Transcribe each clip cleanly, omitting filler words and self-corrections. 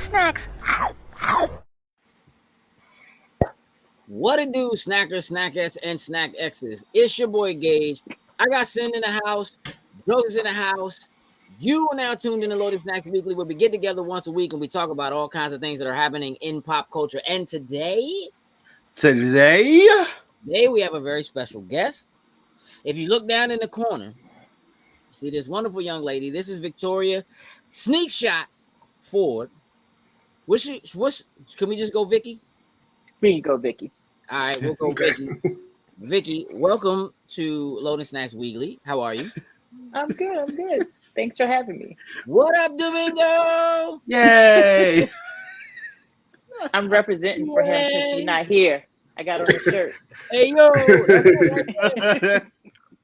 snacks. What it do, snackers, snackettes, and snack X's? It's your boy Gage. I got Sin in the house, Jokes in the house. You are now tuned in to Loaded Snacks Weekly, where we get together once a week and we talk about all kinds of things that are happening in pop culture. And today we have a very special guest. If you look down in the corner, see this wonderful young lady. This is Victoria Sneak Shot Ford. Can we just go Vicky? We can go Vicky. All right, we'll go Vicky. Vicky, welcome to Loaded Snacks Weekly. How are you? I'm good. Thanks for having me. What up, Domingo? Yay! I'm representing for him since he's not here. I got on the shirt. Hey yo,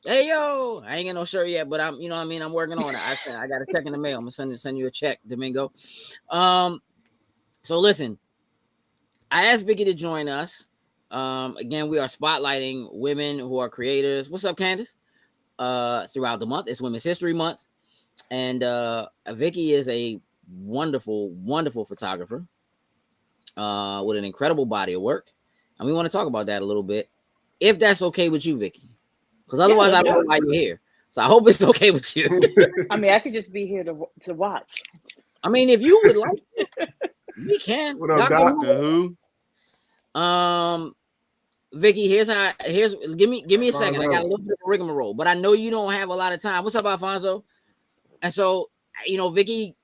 hey yo! I ain't got no shirt yet, but I'm working on it. I got a check in the mail. I'm gonna send you a check, Domingo. So listen, I asked Vicky to join us. Again, we are spotlighting women who are creators. What's up, Candace? Throughout the month, it's Women's History Month, and Vicky is a wonderful, wonderful photographer with an incredible body of work, and we want to talk about that a little bit, if that's okay with you, Vicky. Because otherwise, I don't know why you're here. So I hope it's okay with you. I mean, I could just be here to watch. I mean, if you would like, we can. What up, Doctor Who? Vicky, give me a second. I got a little bit of a rigmarole, but I know you don't have a lot of time. What's up, Alfonso? And so, Vicky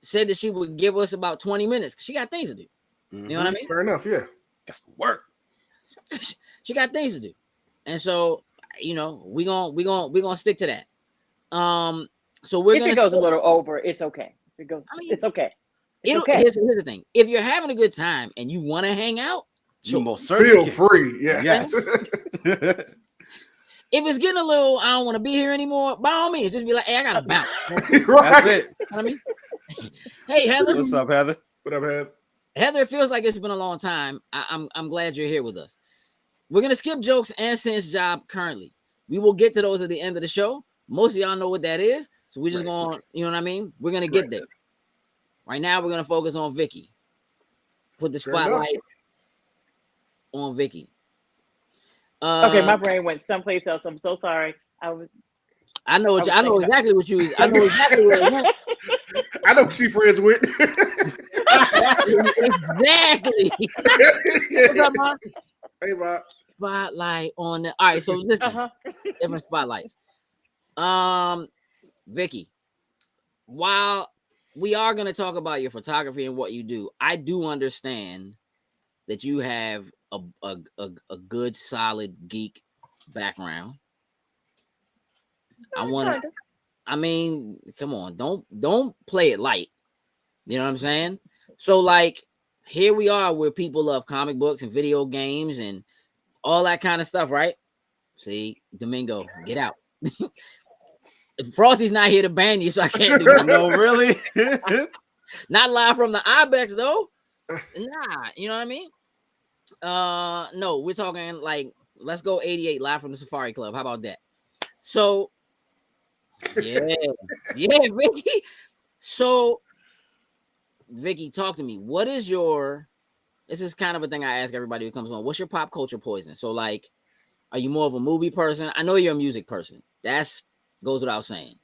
said that she would give us about 20 minutes. She got things to do. You know what I mean? Fair enough, yeah. Got some work. She got things to do. And so, we're gonna stick to that. So we're gonna. If it goes a little over, it's okay. If it goes, it's okay. Okay. Here's the thing: if you're having a good time and you want to hang out, you most certainly feel free. Yeah. Yes. If it's getting a little, I don't want to be here anymore. By all means, just be like, "Hey, I gotta bounce." Right. That's it. You know what I mean? Hey, Heather. What's up, Heather? What up, Heather? Heather, it feels like it's been a long time. I'm glad you're here with us. We're gonna skip Jokes and Sin's job currently. We will get to those at the end of the show. Most of y'all know what that is, so we're just going. You know what I mean? We're gonna get there. Right now, we're gonna focus on Vicky. Put the spotlight on Vicky. Okay, my brain went someplace else. I'm so sorry. I know exactly what you. I know exactly where it went. I know who she friends with. Exactly. What's up, Mark? Hey, Mark. Spotlight on the. All right, so listen, different spotlights. Vicky, while we are going to talk about your photography and what you do, I do understand that you have a good, solid geek background. I mean, come on, don't play it light. You know what I'm saying? So, like, here we are where people love comic books and video games and all that kind of stuff, right? See, Domingo, get out. Frosty's not here to ban you, so I can't do that. No, really? Not live from the Ibex, though. Nah, you know what I mean? No, we're talking like, let's go 88 live from the Safari Club. How about that? So, yeah, Vicky. So, Vicky, talk to me. What is this is kind of a thing I ask everybody who comes on. What's your pop culture poison? So, like, are you more of a movie person? I know you're a music person. That's goes without saying.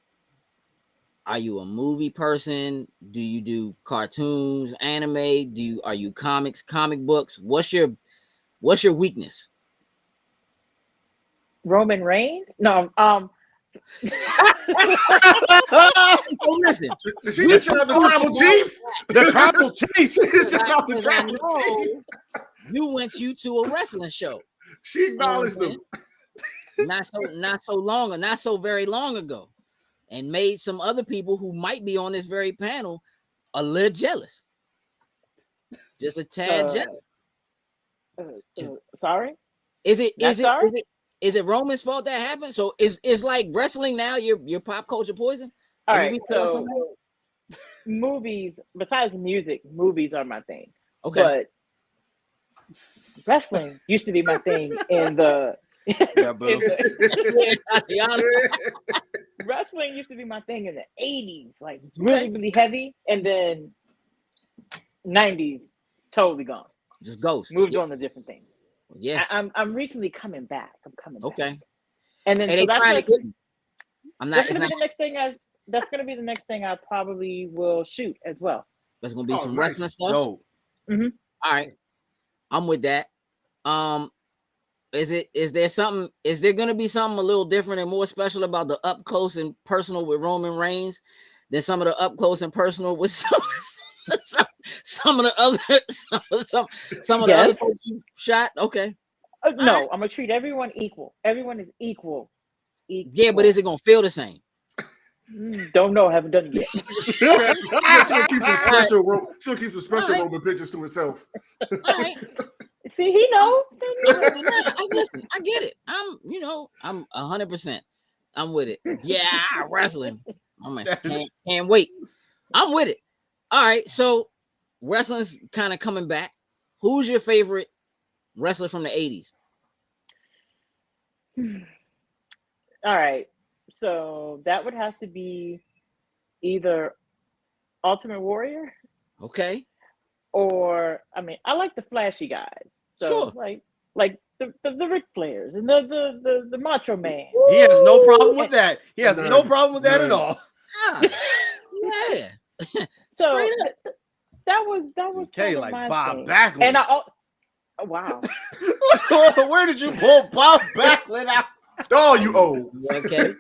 Are you a movie person? Do you do cartoons, anime? Are you comic books? What's your weakness? Roman Reigns? No, So listen, She just shot the tribal chief. The tribal chief. I know you went to a wrestling show. She acknowledged them. Not so very long ago, and made some other people who might be on this very panel a little jealous. Just a tad jealous. Sorry? Is it Roman's fault that happened? So is like wrestling now your pop culture poison? All right, so movies, besides music, movies are my thing. Okay. But wrestling used to be my thing in the wrestling used to be my thing in the 80s, like really, really heavy. And then 90s, totally gone. Just ghost. Moved on to different things. Yeah. I'm recently coming back. I'm coming back. Okay. And then And so they that's trying to like, get. I'm not. that's It's gonna not. be the next thing that's gonna be the next thing I probably will shoot as well. There's gonna be Oh, some nice. wrestling stuff. Dope. All right. I'm with that. Is there gonna be something a little different and more special about the up close and personal with Roman Reigns than some of the up close and personal with some of the other some of the other Yes. folks you shot? Okay. No, right. I'm gonna treat everyone equal. Everyone is equal. Yeah, but is it gonna feel the same? Don't know. Haven't done it yet. She'll keep some special. She'll keep some special Alright. Roman pictures to herself. All right. See, he knows. Listen, I get it. I'm 100%. I'm with it. Yeah, wrestling. I'm like, can't wait. I'm with it. All right, so wrestling's kind of coming back. Who's your favorite wrestler from the 80s? All right. So that would have to be either Ultimate Warrior Okay. or I mean, I like the flashy guys. So Sure. like the Ric Flairs and the Macho Man. He has no problem with that. He has no problem with that at all. Ah, yeah. So Straight up. that was Okay, kind of like my Bob thing. Backlund. And oh, wow. Where did you pull Bob Backlund out? Oh, you old. Okay.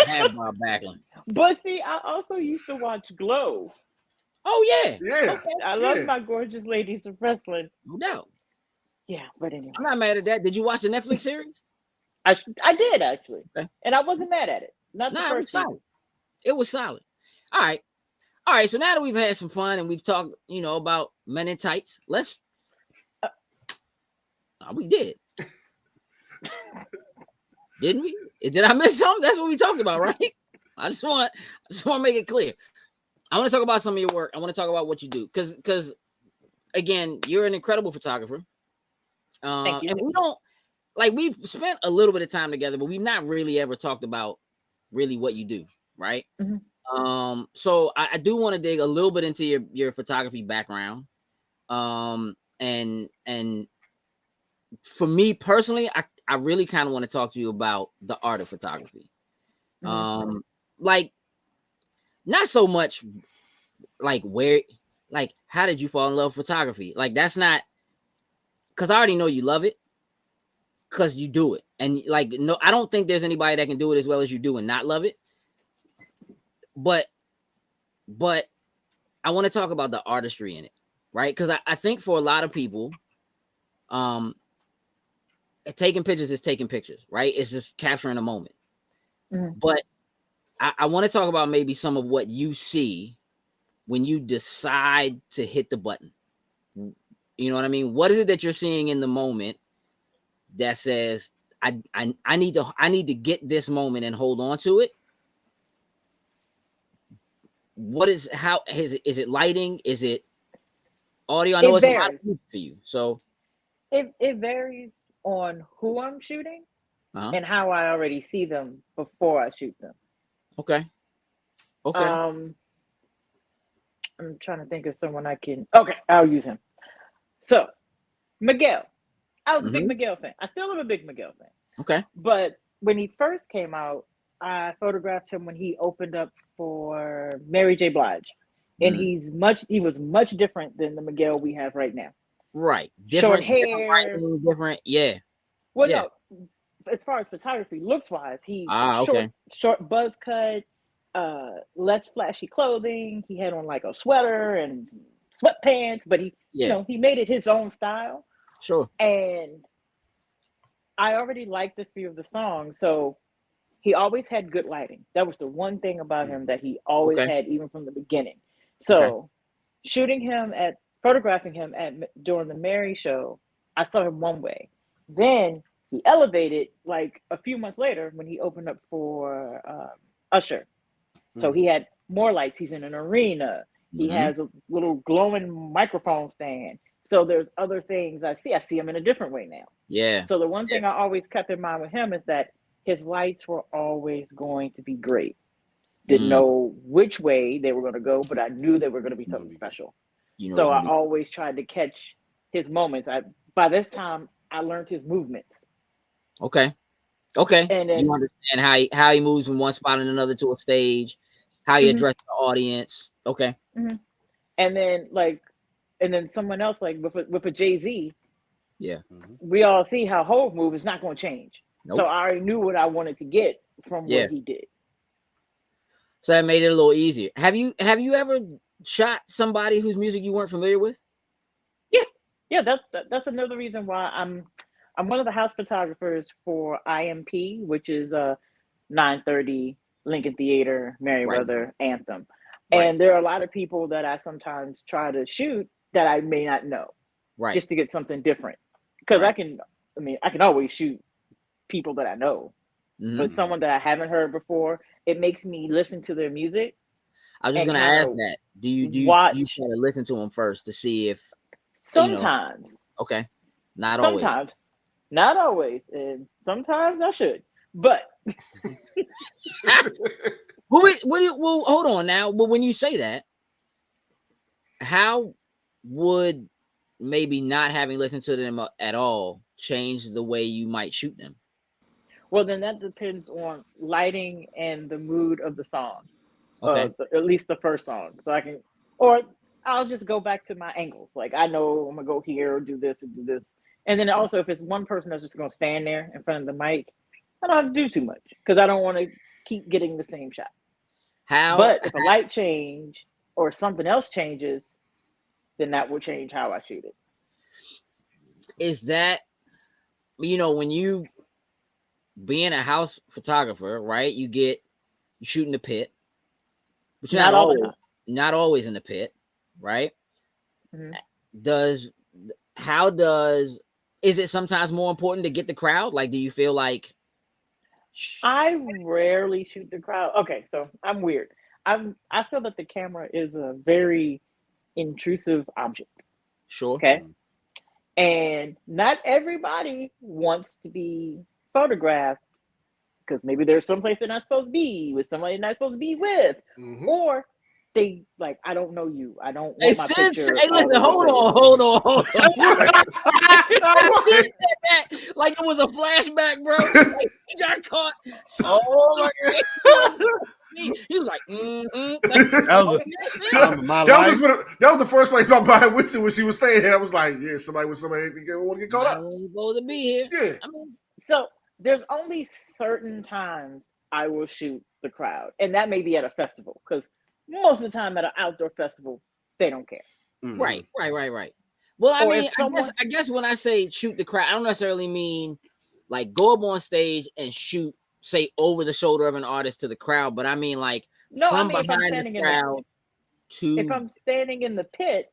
Have Bob Backlund. But see, I also used to watch Glow. Oh yeah. Yeah. Okay. I love Yeah. my gorgeous ladies of wrestling. No doubt. Yeah, but anyway, I'm not mad at that. Did you watch the Netflix series? I did actually, Okay. and I wasn't mad at it. Not the Nah, it was first season. solid. It was solid. All right. So now that we've had some fun and we've talked, about Men in Tights, let's. We did, didn't we? Did I miss something? That's what we talked about, right? I just want to make it clear. I want to talk about some of your work. I want to talk about what you do, because again, you're an incredible photographer. Thank you. And we've spent a little bit of time together, but we've not really ever talked about really what you do, right? Mhm. So I do want to dig a little bit into your photography background. And for me personally, I really kind of want to talk to you about the art of photography. Mhm. Like not so much like how did you fall in love with photography? Like that's not, because I already know you love it because you do it. And like, no, I don't think there's anybody that can do it as well as you do and not love it. But I want to talk about the artistry in it, right? Because I think for a lot of people, taking pictures is taking pictures, right? It's just capturing a moment. Mhm. But I want to talk about maybe some of what you see when you decide to hit the button. You know what I mean? What is it that you're seeing in the moment that says, I need to get this moment and hold on to it? Is it lighting? Is it audio? I know it's a lot for you. So it varies on who I'm shooting uh-huh. and how I already see them before I shoot them. Okay. I'm trying to think of someone I can. Okay, I'll use him. So Miguel, I was a big Miguel fan. I still am a big Miguel fan. Okay. But when he first came out, I photographed him when he opened up for Mary J. Blige, and he was much different than the Miguel we have right now. Right. Short hair. Different. Yeah. Well, Yeah. no, as far as photography looks wise, he's okay. short buzz cut, less flashy clothing. He had on like a sweater and sweatpants, but he made it his own style. Sure. And I already liked a few of the songs, so he always had good lighting. That was the one thing about him that he always had, even from the beginning. So photographing him during the Mary show, I saw him one way. Then he elevated like a few months later when he opened up for Usher. So he had more lights. He's in an arena. He has a little glowing microphone stand. So there's other things I see. I see him in a different way now. Yeah. So the one thing I always kept in mind with him is that his lights were always going to be great. Didn't know which way they were going to go, but I knew they were going to be something special. You know, So I always tried to catch his moments. By this time, I learned his movements. Okay. And then you understand how he moves from one spot and another to a stage, how he addresses the audience. Okay. And then someone else like with a Jay-Z. Yeah. We all see how Hov move is not going to change. Nope. So I already knew what I wanted to get from what he did. So that made it a little easier. Have you ever shot somebody whose music you weren't familiar with? Yeah. That's another reason why I'm one of the house photographers for IMP, which is 930 Lincoln Theater, Merriweather Anthem. Right. And there are a lot of people that I sometimes try to shoot that I may not know, just to get something different. Because I can always shoot people that I know, but someone that I haven't heard before, it makes me listen to their music. I was just gonna ask that. Do you try to listen to them first to see if sometimes? Okay, not always. Sometimes, not always, and sometimes I should, but. Well, hold on now. But when you say that, how would maybe not having listened to them at all change the way you might shoot them? Well, then that depends on lighting and the mood of the song. Okay. At least the first song. So or I'll just go back to my angles. Like I know I'm gonna go here or do this or do this. And then also if it's one person that's just gonna stand there in front of the mic, I don't have to do too much because I don't want to keep getting the same shot. But if a light change or something else changes, then that will change how I shoot it. Is that, when you being a house photographer, right? You shoot in the pit, but you're not always in the pit, right? Is it sometimes more important to get the crowd? Like, do you feel like I rarely shoot the crowd. Okay, so I'm weird. I feel that the camera is a very intrusive object. Sure. Okay. And not everybody wants to be photographed because maybe there's someplace they're not supposed to be with somebody they're not supposed to be with, or they like, I don't know you. I don't want my picture. Hey, listen, hold on. He said that like it was a flashback, bro. Like, he got caught. Oh my God. He was like, that was the first place my mind went to when she was saying it. I was like, yeah, somebody want to get caught up. Supposed to be here. Yeah. So there's only certain times I will shoot the crowd, and that may be at a festival because most of the time at an outdoor festival, they don't care. Right. Well, I guess when I say shoot the crowd, I don't necessarily mean like go up on stage and shoot, say, over the shoulder of an artist to the crowd, but I mean like behind the crowd to. If I'm standing in the pit,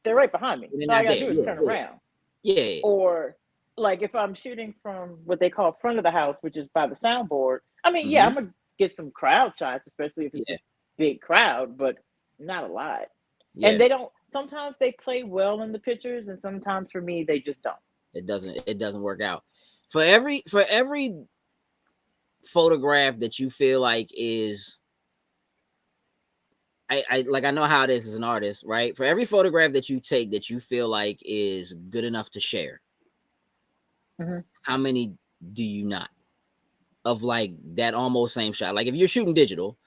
they're right behind me. So all I gotta do is turn around. Yeah. Or like if I'm shooting from what they call front of the house, which is by the soundboard. I mean, I'm gonna get some crowd shots, especially if it's a big crowd, but not a lot. Yeah. And they don't. Sometimes they play well in the pictures, and sometimes for me they just don't. It doesn't work out. For every photograph that you feel like is, I know how it is as an artist, right? For every photograph that you take that you feel like is good enough to share, how many do you not of like that almost same shot? Like if you're shooting digital,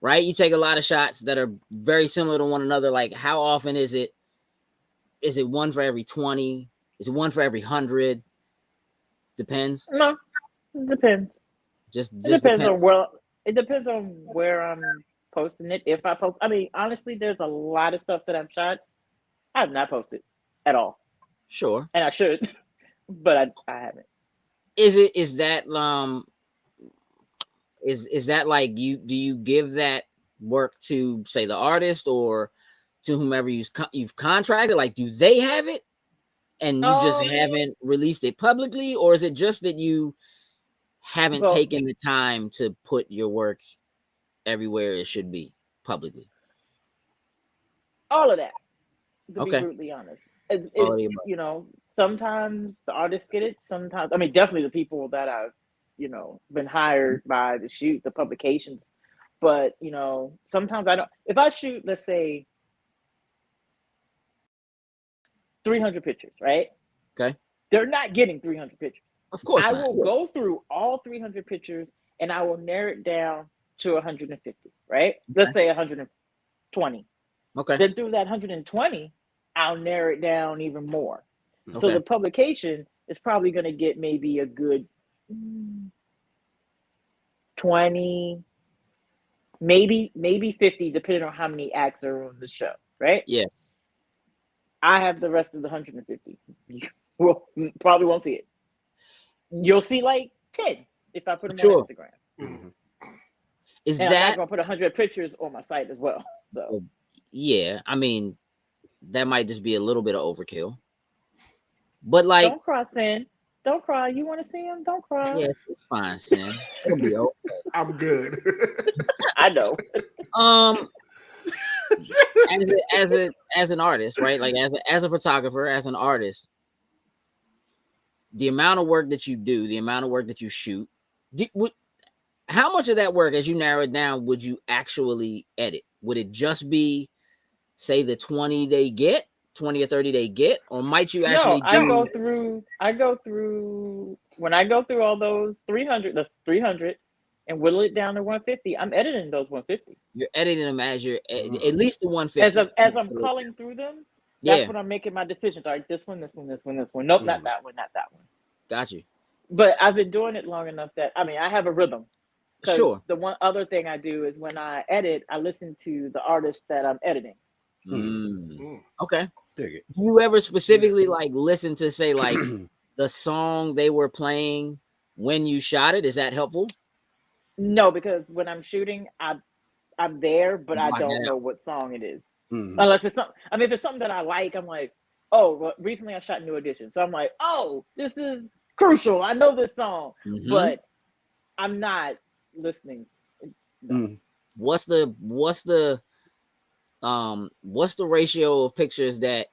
right? You take a lot of shots that are very similar to one another. Like how often is it? Is it one for every 20? Is it one for every 100? Depends. No, it depends. Just depends on where. It depends on where I'm posting it. If I post, I mean, honestly, there's a lot of stuff that I've shot I have not posted at all. Sure. And I should, but I haven't. Is that like do you give that work to say the artist or to whomever you've contracted? Like, do they have it and you just haven't released it publicly, or is it just that you haven't taken the time to put your work everywhere it should be publicly? All of that, to be brutally honest. It's sometimes the artists get it. Sometimes, I mean, definitely the people that I've, been hired by to shoot the publications But sometimes I don't. If I shoot, let's say, 300 pictures, right? Okay. They're not getting 300 pictures. Of course I not. will go through all 300 pictures and I will narrow it down to 150, right? Let's say 120. Okay. Then through that 120, I'll narrow it down even more. So Okay. the publication is probably going to get maybe a good 20, maybe 50, depending on how many acts are on the show, right? Yeah. I have the rest of the 150. You probably won't see it. You'll see like 10 if I put them Sure. on Instagram. Mhm. Is And I'm not that going to put 100 pictures on my site as well. So yeah? I mean, that might just be a little bit of overkill. But like, don't cry, Sin. Don't cry. You want to see him? Don't cry. yeah, it's fine, Sin. It'll be okay. I'm good. I know. As an artist, right? Like as a photographer, as an artist, the amount of work that you do, the amount of work that you shoot, how much of that work, as you narrow it down, would you actually edit? Would it just be, say, the 20 or 30 they get, or might you actually I go through when I go through all those 300, that's 300, and whittle it down to 150. I'm editing those 150. You're editing them as you're at least the 150. As I'm culling through them, that's when I'm making my decisions. All right, this one. Nope, not that one, not that one. Got you. But I've been doing it long enough that I have a rhythm. Sure. The one other thing I do is when I edit, I listen to the artist that I'm editing. Okay. Dig it. Do you ever specifically like listen to, say, like the song they were playing when you shot it? Is that helpful? No, because when I'm shooting, I'm there, but I don't know what song it is. Unless it's something. I mean, if it's something that I like, I'm like, oh, well, recently I shot New Edition, so I'm like, oh, this is crucial. I know this song, but I'm not listening. What's the ratio of pictures that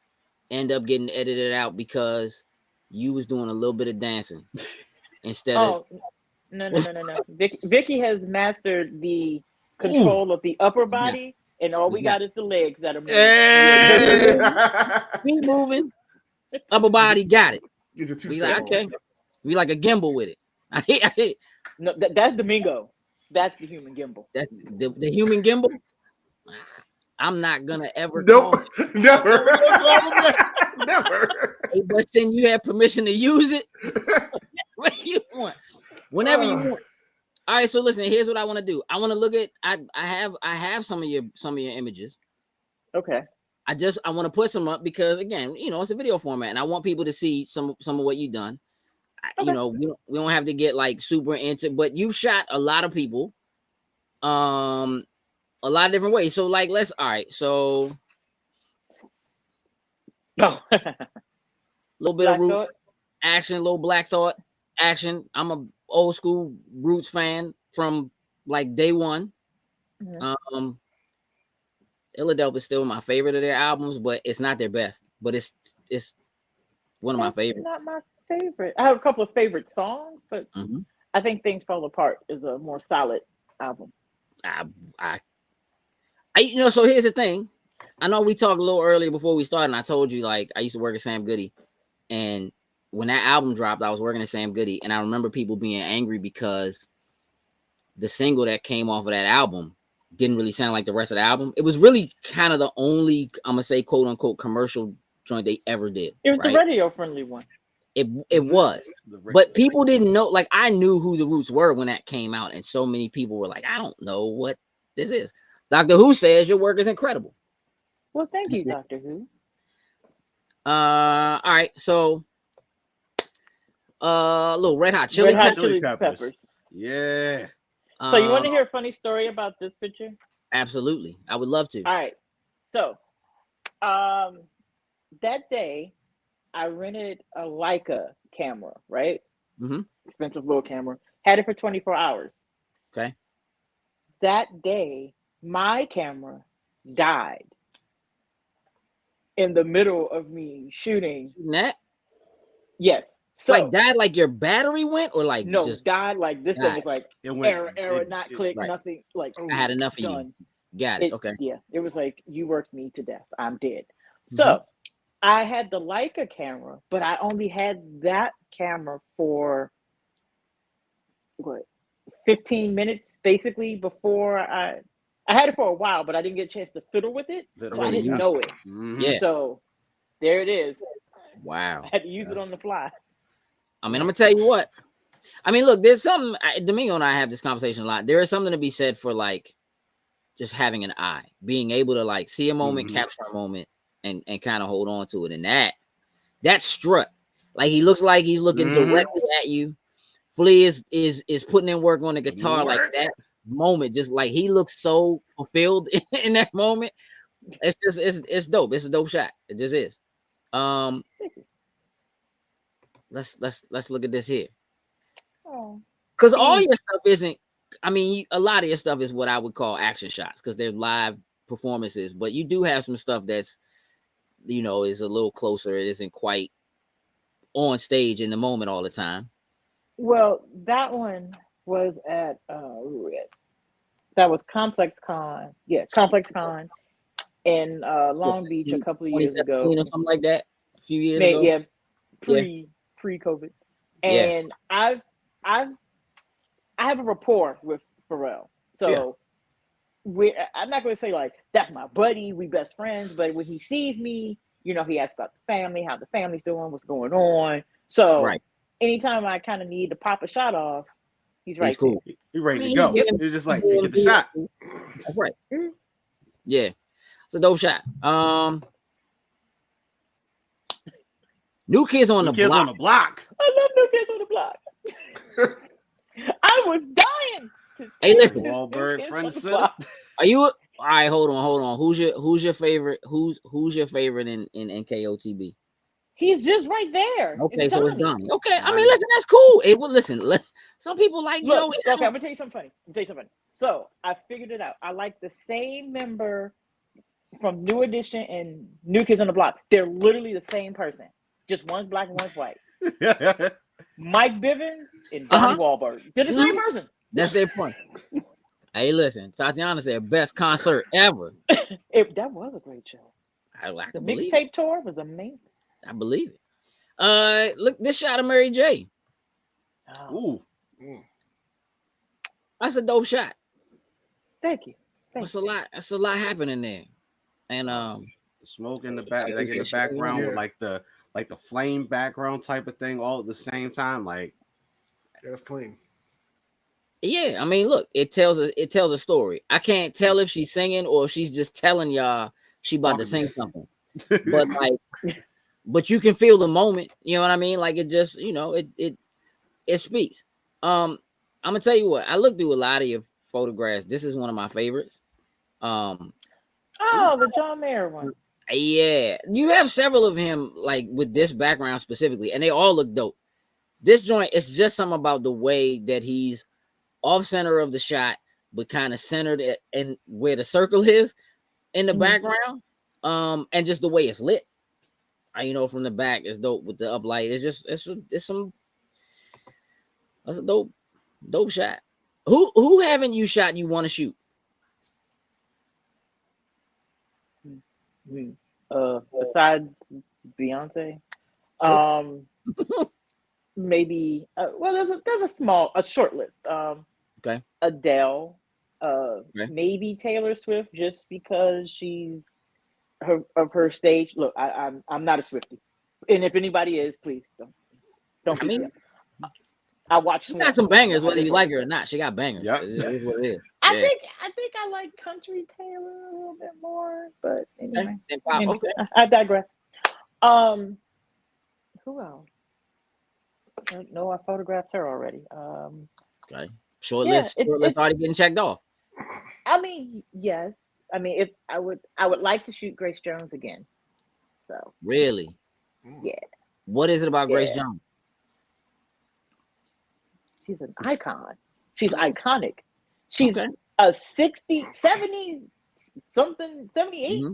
end up getting edited out because you was doing a little bit of dancing instead of? No. Vicky has mastered the control of the upper body, and all we got is the legs that are moving. Keep moving. Upper body got it. We like, okay. We like a gimbal with it. No, that's Domingo. That's the human gimbal. That's the human gimbal. I'm not gonna ever. Nope, never. Never. Hey, but then you have permission to use it. What you want, whenever you want. All right, so listen. Here's what I want to do. I want to look at. I have some of your images. Okay. I want to put some up because, again, it's a video format, and I want people to see some of what you've done. Okay. We don't have to get like super into, but you've shot a lot of people, a lot of different ways. So like, all right. So, no, little bit of Roots action, little Black Thought action. I'm a old school Roots fan from like day one. Illadelph is still my favorite of their albums, but it's not their best. But it's one of my favorites. Not my favorite. I have a couple of favorite songs, but I think Things Fall Apart is a more solid album. So here's the thing. I know we talked a little earlier before we started, and I told you, like, I used to work at Sam Goody, and when that album dropped, I was working at Sam Goody, and I remember people being angry because the single that came off of that album didn't really sound like the rest of the album. It was really kind of the only, I'm gonna say, quote unquote, commercial joint they ever did. It was the radio friendly one. It was, but people didn't know. Like, I knew who the Roots were when that came out, and so many people were like, I don't know what this is. Dr. Who says your work is incredible. Well, thank you, Dr. Who. All right, so little Red Hot Chili Peppers. Yeah. So you want to hear a funny story about this picture? Absolutely, I would love to. All right, so that day I rented a Leica camera, right? Expensive little camera. Had it for 24 hours. Okay. That day, my camera died in the middle of me shooting. That? Yes. So like died, like your battery went, or like no, just died like this thing is Gosh. like It went. error, not click, right. nothing. Like I had enough of you. done. Got it. It, Okay. yeah, it was like you worked me to death. I'm dead. Mhm. So I had the Leica camera, but I only had that camera for what 15 minutes basically before I had it for a while, but I didn't get a chance to fiddle with it, so I didn't Yeah. know it. Mhm. Yeah. So there it is. Wow. I had to use it Yes. on the fly. I mean, I'm gonna tell you what. I mean, look, there's something. Domingo and I have this conversation a lot. There is something to be said for like just having an eye, being able to like see a moment, Mhm. capture a moment, and kind of hold on to it. And that strut, like he looks like he's looking Mhm. directly at you. Flea is putting in work on the guitar, like Work. that moment, just like he looks so fulfilled in that moment. It's just it's dope. It's a dope shot. It just is. Let's look at this here. Oh. Because all your stuff isn't, I mean, a lot of your stuff is what I would call action shots because they're live performances, but you do have some stuff that's, is a little closer. It isn't quite on stage in the moment all the time. Well, that one was at that was Complex Con. Yeah, Complex Con in Long Beach a couple of years ago. 2017 or something like that. A few years ago. Yeah, pre-COVID. And I have a rapport with Pharrell. So I'm not going to say like that's my buddy, we best friends, but when he sees me, he asks about the family, how the family's doing, what's going on. So anytime I kind of need to pop a shot off, he's right cool. there. You're ready to go. It's just like get the shot. That's right. Yeah, it's a dope shot. New Kids on the Kids Block. on the Block. I love New Kids on the Block. I was dying to. Hey, listen, Wahlberg, friends. Are you? All right, hold on. Who's your favorite? Who's your favorite in KOTB? He's just right there. Okay, so it's Donnie. Okay, I mean, listen, that's cool. Listen, some people like Look, okay, I'm gonna tell you something funny. So I figured it out. I like the same member from New Edition and New Kids on the Block. They're literally the same person. Just one's black and one's white. Mike Bivins and Donnie Wahlberg. They're the same person. That's their point. Hey, listen, Tatiana said best concert ever. That was a great show. I The can believe mixtape tour was amazing. I believe it. Look, this shot of Mary J. Ooh. That's a dope shot. Thank you. That's a lot. That's a lot happening there. And the smoke in the back, like in the background with like the flame background type of thing, all at the same time. Like that's clean. Yeah, I mean, look, it tells a story. I can't tell if she's singing or if she's just telling y'all she about to sing something. But but you can feel the moment, you know what I mean? Like it just, it speaks. I'm gonna tell you what, I looked through a lot of your photographs. This is one of my favorites. The John Mayer one. Yeah, you have several of him like with this background specifically, and they all look dope. This joint, it's just something about the way that he's off center of the shot, but kind of centered in where the circle is in the background. And just the way it's lit. From the back it's dope with the uplight. That's a dope shot. Who haven't you shot you want to shoot? Besides Beyonce, maybe there's a short list. Okay. Adele, maybe Taylor Swift, just because she's her stage. Look, I'm not a Swiftie, and if anybody is, please don't. I mean, I watch. She got some bangers, whether you like her or not. She got bangers. Yeah, it's what it is. I think I like country Taylor a little bit more, but anyway, okay. I digress. Who else? No, I photographed her already. Okay. Short list already getting checked off. I mean, yes. I mean, if I would like to shoot Grace Jones again. So really, yeah. What is it about Grace Jones? She's an icon. She's iconic. She's a 60, 70 something, 78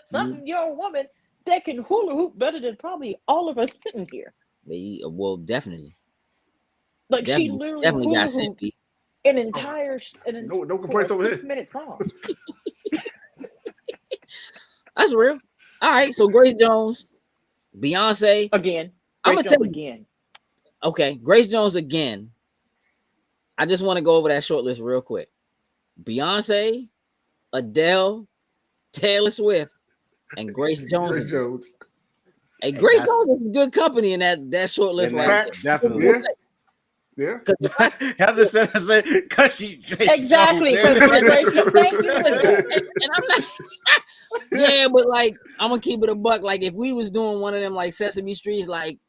something year old woman that can hula hoop better than probably all of us sitting here. Well, definitely. Like she Definitely, literally definitely got hula-hooped sent beat. an entire No complaints over here. 6-minute song. That's real. All right, so Grace Jones, Beyonce. Again, I'm Grace gonna tell Jones you. again. Okay, Grace Jones again. I just want to go over that short list real quick. Beyonce, Adele, Taylor Swift, and Grace Jones. Grace Jones. Hey, Grace Jones is good company in that short list right there. Facts. Definitely. Yeah. Heather said, because she Exactly. Jones, Because Grace Jones. Thank you. And I'm not. Yeah, but like I'm gonna keep it a buck. Like if we was doing one of them like Sesame Streets, like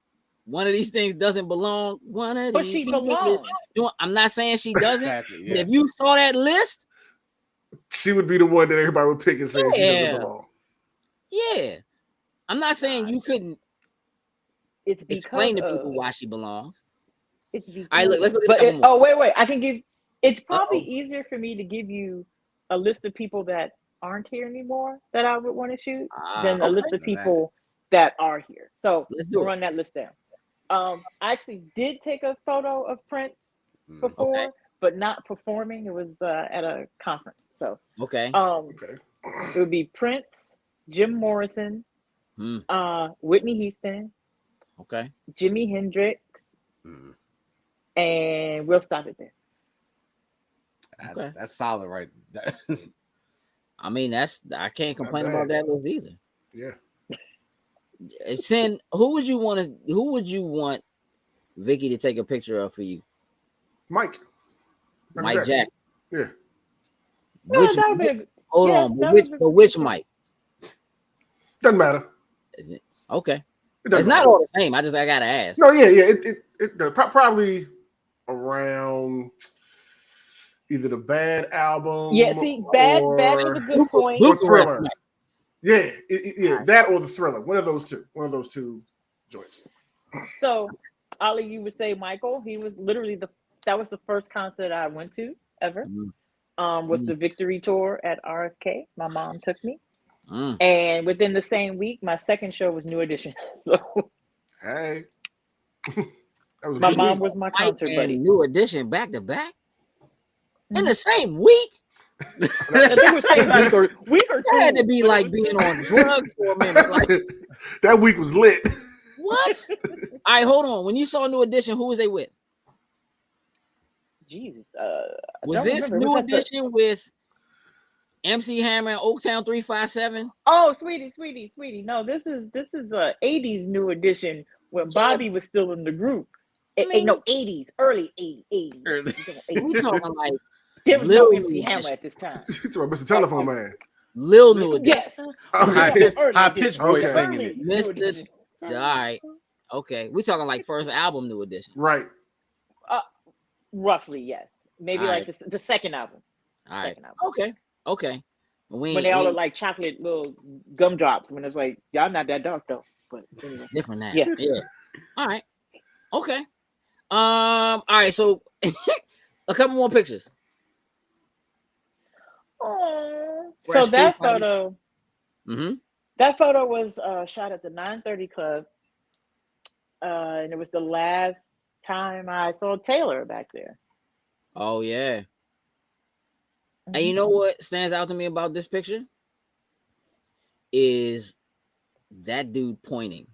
one of these things doesn't belong. One of But these she people belongs. I'm not saying she doesn't. Exactly, But yeah. if you saw that list, She would be the one that everybody would pick and say she doesn't belong. yeah. I'm not saying you couldn't It's because explain to people why she belongs. It's because all right, look, let's look at a couple more. Oh, wait. I can give. It's probably easier for me to give you a list of people that aren't here anymore that I would want to shoot than a list of people that are here. So we'll run that list down. I actually did take a photo of Prince before, but not performing. It was at a conference. So it would be Prince, Jim Morrison, Whitney Houston, Jimi Hendrix, and we'll stop it there. That's solid, right? I mean, I can't complain about that list either. Yeah. Sin, who would you want Vicky to take a picture of for you? Mike Jackson. Yeah. Hold on, but which Mike? Doesn't matter. Okay. It's not all the same. I gotta ask. No, yeah. It probably around either the Bad album. Yeah, see, Bad is a good point. Or Thriller. Yeah, that or the Thriller. One of those two joints. So, Ali, you would say Michael. He was literally that was the first concert I went to ever. Was the Victory Tour at RFK. My mom took me. And within the same week, my second show was New Edition. So, hey, that was my mom was my concert buddy. New Edition back to back in the same week. They were saying week or two. That had to be like being on drugs for a minute. Like, that week was lit. What? All right, hold on. When you saw New Edition, who was they with? Jesus. Was this New Edition with MC Hammer and Oaktown 357? Oh, sweetie. No, this is 80s New Edition when Bobby was still in the group. No, 80s, early 80s. We talking like there was no MC Hammer at this time. You talking Mr. Telephone Man. Lil New Edition. Yes. High pitched voice singing it. Mr. All right. Okay. We talking like first album New Edition. Right. Roughly, yes. Maybe like the second album. All right. Okay. When they all look like chocolate little gumdrops. When it's like, y'all not that dark though. But anyway. It's different now. Yeah. All right. Okay. All right. So a couple more pictures. Oh. So that photo. That photo was shot at the 930 Club. And it was the last time I saw Taylor back there. Oh yeah. And you know what stands out to me about this picture is that dude pointing.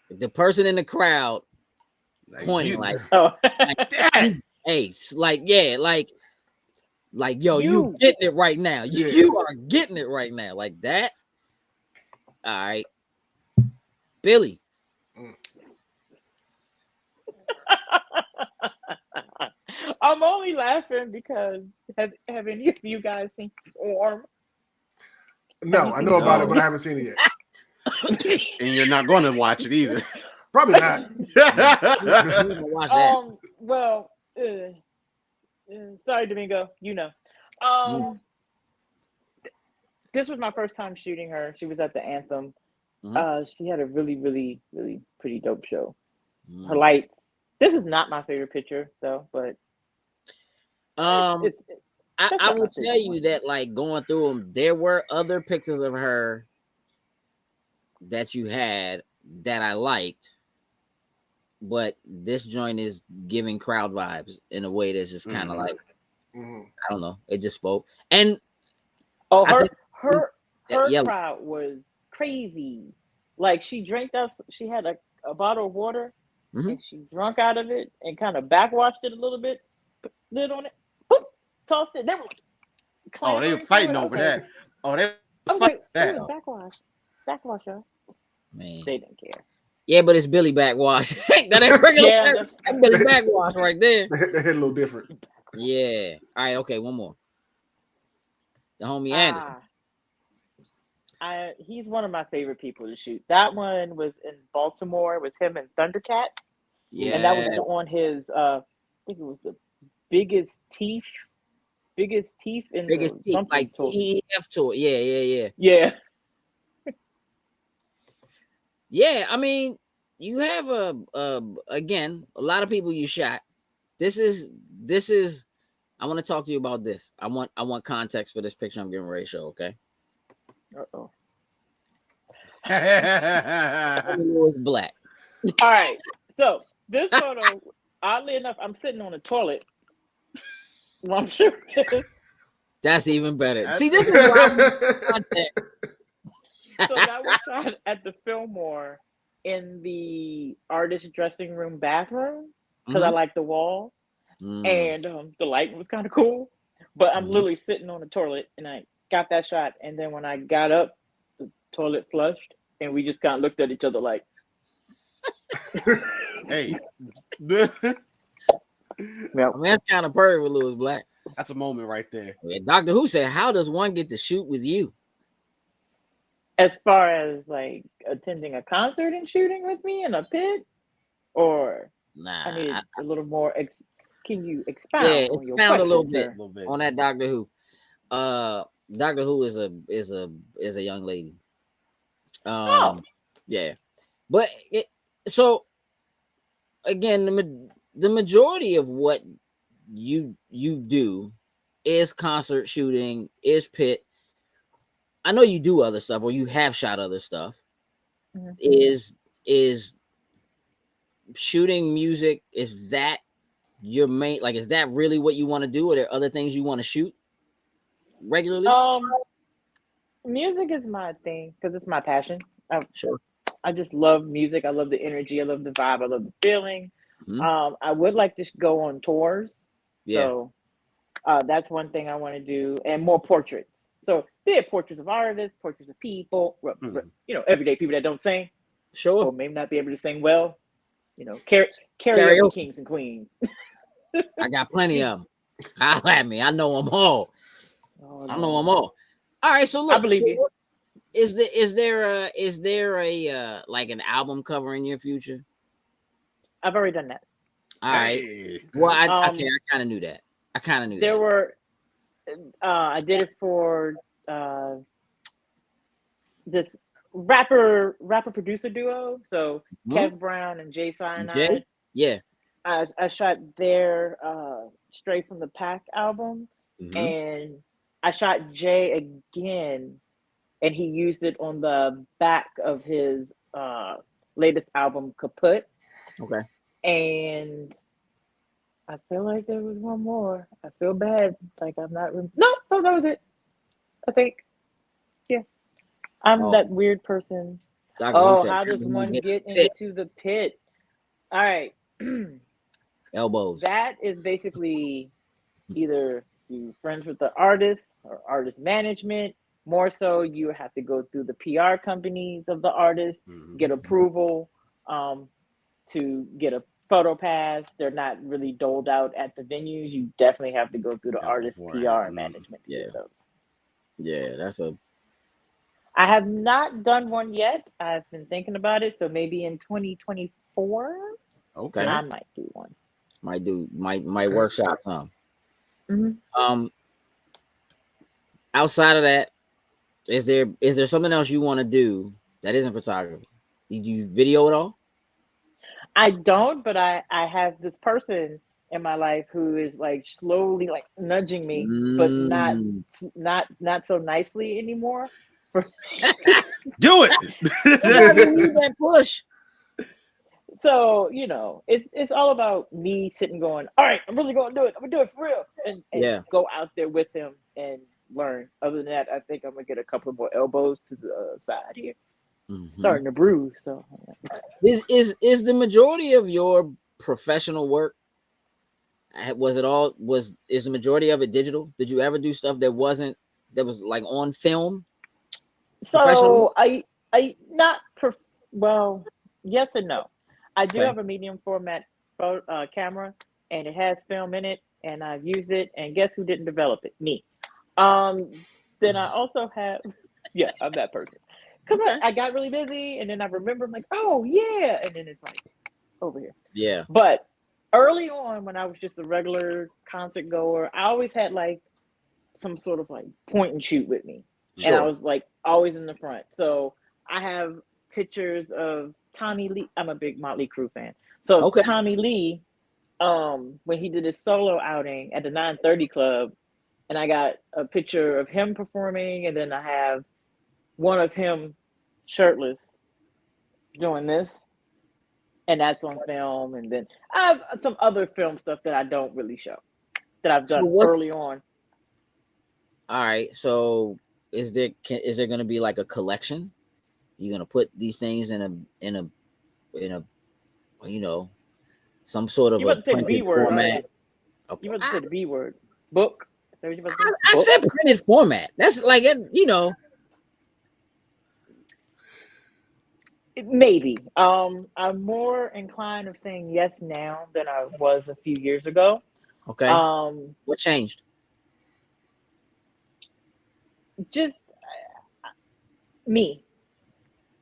The person in the crowd pointing like that. Hey, like yo, you getting it right now. You are getting it right now. Like that. All right. Billy. I'm only laughing because have any of you guys seen Swarm? No, I know about it, but I haven't seen it yet. And you're not going to watch it either. Probably not. Well, sorry, Domingo. You know. This was my first time shooting her. She was at the Anthem. She had a really, really, really pretty dope show. Her lights. This is not my favorite picture though, but I will tell you that like going through them, there were other pictures of her that you had that I liked, but this joint is giving crowd vibes in a way that's just kind of like, I don't know, it just spoke. And her yeah, crowd was crazy. Like she drank us. She had a bottle of water, and she drunk out of it and kind of backwashed it a little bit, put lid on it, boop, tossed it. They were they were fighting over that. Oh, they was like, backwash, y'all. man, They didn't care. Yeah, but it's Billy Backwash. that ain't regular. That's Billy Backwash right there. They had a little different. Yeah. All right. Okay. One more. The homie Anderson. He's one of my favorite people to shoot. That one was in Baltimore. It was him and Thundercat. Yeah. And that was on his I think it was the biggest teeth in biggest teeth, like TEF tour. Yeah. Yeah, I mean, you have again, a lot of people you shot. This is I want to talk to you about this. I want context for this picture I'm getting ready to show, okay? Uh-oh. Black. All right. So this photo, oddly enough, I'm sitting on a toilet. Well, I'm sure it is. That's even better. See, this is why context. So that was shot at the Fillmore in the artist dressing room bathroom because I like the wall and the light was kind of cool. But I'm literally sitting on the toilet and I got that shot. And then when I got up, the toilet flushed and we just kind of looked at each other like, hey. Yeah. I mean, that's kind of perfect with Lewis Black. That's a moment right there. Dr. Who said, how does one get to shoot with you? As far as like attending a concert and shooting with me in a pit, or nah, I need a little more. Can you expound? Yeah, on your expound a little question, bit on that Doctor Who. Doctor Who is a young lady. Yeah, but so again, the majority of what you do is concert shooting, is pit. I know you do other stuff, or you have shot other stuff. Is shooting music? Is that your main? Like, is that really what you want to do? Or are there other things you want to shoot regularly? Music is my thing because it's my passion. Sure. I just love music. I love the energy. I love the vibe. I love the feeling. I would like to go on tours. Yeah. So that's one thing I want to do, and more portraits. So be it portraits of artists, portraits of people, everyday people that don't sing. Sure. Or maybe not be able to sing well. Karaoke kings and queens. I got plenty of them. Holla at me. I know them all. I know them all. All right. So look. I believe you. Is there a like an album cover in your future? I've already done that. All right. Well, I kind of knew that. There were. I did it for this rapper producer duo. So Kev Brown and Jay Cyanide. Yeah. I shot their Straight from the Pack album, and I shot Jay again, and he used it on the back of his latest album, Kaput. Okay. And I feel like there was one more. I feel bad. Like I'm not. No, that was it. I think. Yeah. I'm that weird person. How does one get into the pit? All right. Elbows. That is basically either you friends with the artist or artist management. More so, you have to go through the PR companies of the artist, get approval to get a photo pass. They're not really doled out at the venues. You definitely have to go through the artist PR and management. Yeah, that's a. I have not done one yet. I've been thinking about it, so maybe in 2024. Okay, I might do one. Might workshop some. Outside of that, is there something else you want to do that isn't photography? Did you video at all? I don't, but I have this person in my life who is like slowly like nudging me, but not so nicely anymore. Do it. You need that push. So, it's all about me sitting going, all right, I'm really going to do it. I'm going to do it for real. And Yeah. go out there with him and learn. Other than that, I think I'm going to get a couple more elbows to the side here. Mhm. Starting to bruise. So, Is the majority of your professional work, is the majority of it digital? Did you ever do stuff that was like on film? So well, yes and no. I do Okay. have a medium format camera, and it has film in it, and I've used it. And guess who didn't develop it? Me. Then I also have, yeah, I'm that person. Because Okay. I got really busy, and then I remember, I'm like, oh yeah, and then it's like over here. Yeah. But early on, when I was just a regular concert goer, I always had like some sort of like point and shoot with me. And I Sure. was like always in the front. So I have pictures of Tommy Lee. I'm a big Motley Crue fan. So Okay. Tommy Lee, when he did his solo outing at the 930 Club, and I got a picture of him performing, and then I have one of him shirtless doing this, and that's on film. And then I have some other film stuff that I don't really show that I've So done early on. All right. So is there going to be like a collection? You're going to put these things in a some sort of You a about to say the B printed word, format? right? You about to say the B word. Book. I said printed format. That's like it. Maybe. I'm more inclined of saying yes now than I was a few years ago. Okay. What changed? Just me.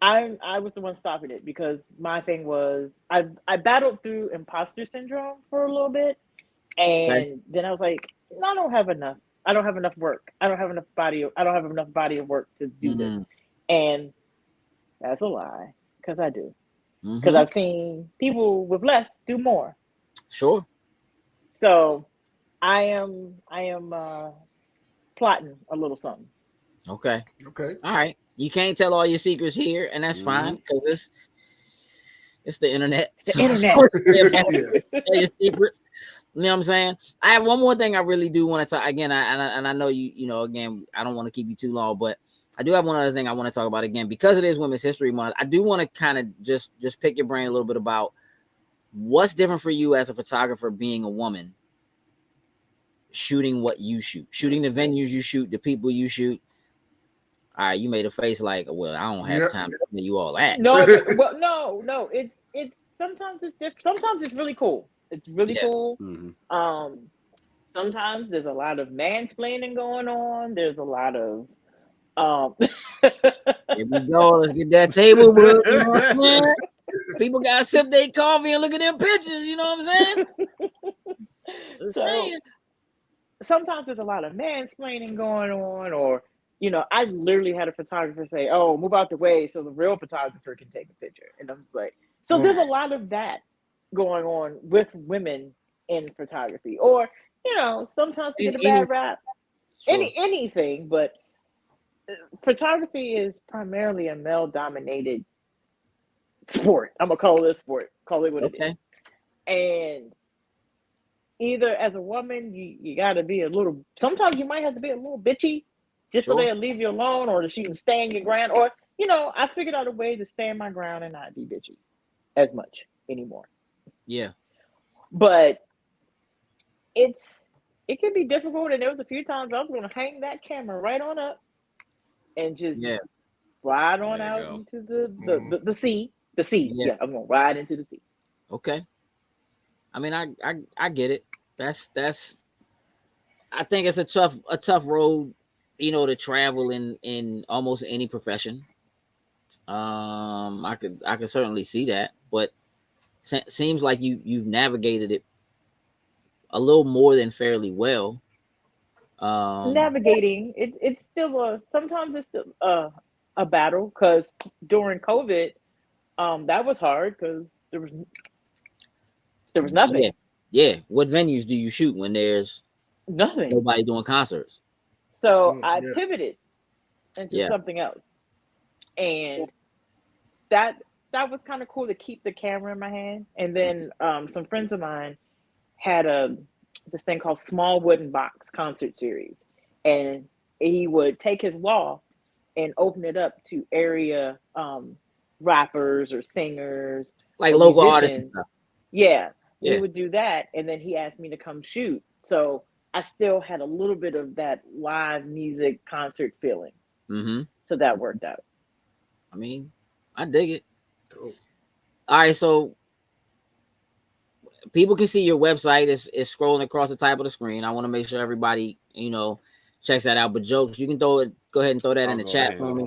I was the one stopping it because my thing was I battled through imposter syndrome for a little bit, and then I was like, no, I don't have enough. I don't have enough work. I don't have enough body of work to do this. And that's a lie, because I do. Because I've seen people with less do more. Sure. So I am plotting a little something. Okay. Okay. All right. You can't tell all your secrets here, and that's fine because it's the internet. It's the internet. Tell your secrets. You know what I'm saying? I have one more thing I really do want to talk again. I know again, I don't want to keep you too long, but I do have one other thing I want to talk about again because it is Women's History Month. I do want to kind of just pick your brain a little bit about what's different for you as a photographer being a woman, shooting what you shoot, shooting the venues you shoot, the people you shoot. All right, you made a face like, well, I don't have time to tell you all that. No. It's sometimes it's different. Sometimes it's really cool. It's really cool. Mm-hmm. Sometimes there's a lot of mansplaining going on. There's a lot of Here we go. Let's get that table, bro. You know what I'm saying? People gotta sip their coffee and look at them pictures. You know what I'm saying? So sometimes there's a lot of mansplaining going on, or I literally had a photographer say, "Oh, move out the way so the real photographer can take a picture," and I'm just like, so there's a lot of that going on with women in photography, or sometimes we get a bad rap, anything, but photography is primarily a male-dominated sport. I'm gonna call it a sport. Call it what it is. And either as a woman, you got to be a little. Sometimes you might have to be a little bitchy, just so they'll leave you alone, or that you can stand your ground. Or I figured out a way to stand my ground and not be bitchy as much anymore. Yeah, but it can be difficult, and there was a few times I was going to hang that camera right on up and just ride on out into the sea. The sea. Yeah, I'm going to ride into the sea. Okay. I mean, I get it. That's. I think it's a tough road, to travel in almost any profession. I could certainly see that, but seems like you've navigated it a little more than fairly well. Navigating it's still sometimes it's still a battle, because during COVID, that was hard because there was nothing. Yeah. What venues do you shoot when there's nothing? Nobody doing concerts. So I pivoted into something else, and that that was kind of cool to keep the camera in my hand. And then some friends of mine had this thing called Small Wooden Box concert series, and he would take his loft and open it up to area rappers or singers, Like or local musicians. artists. Yeah, Yeah. he would do that, and then he asked me to come shoot. So I still had a little bit of that live music concert feeling. Mm-hmm. So that worked out. I mean, I dig it. Cool. All right, so people can see your website. It's scrolling across the top of the screen. I want to make sure everybody, checks that out. But Jokes, you can go ahead and throw that in the chat for me.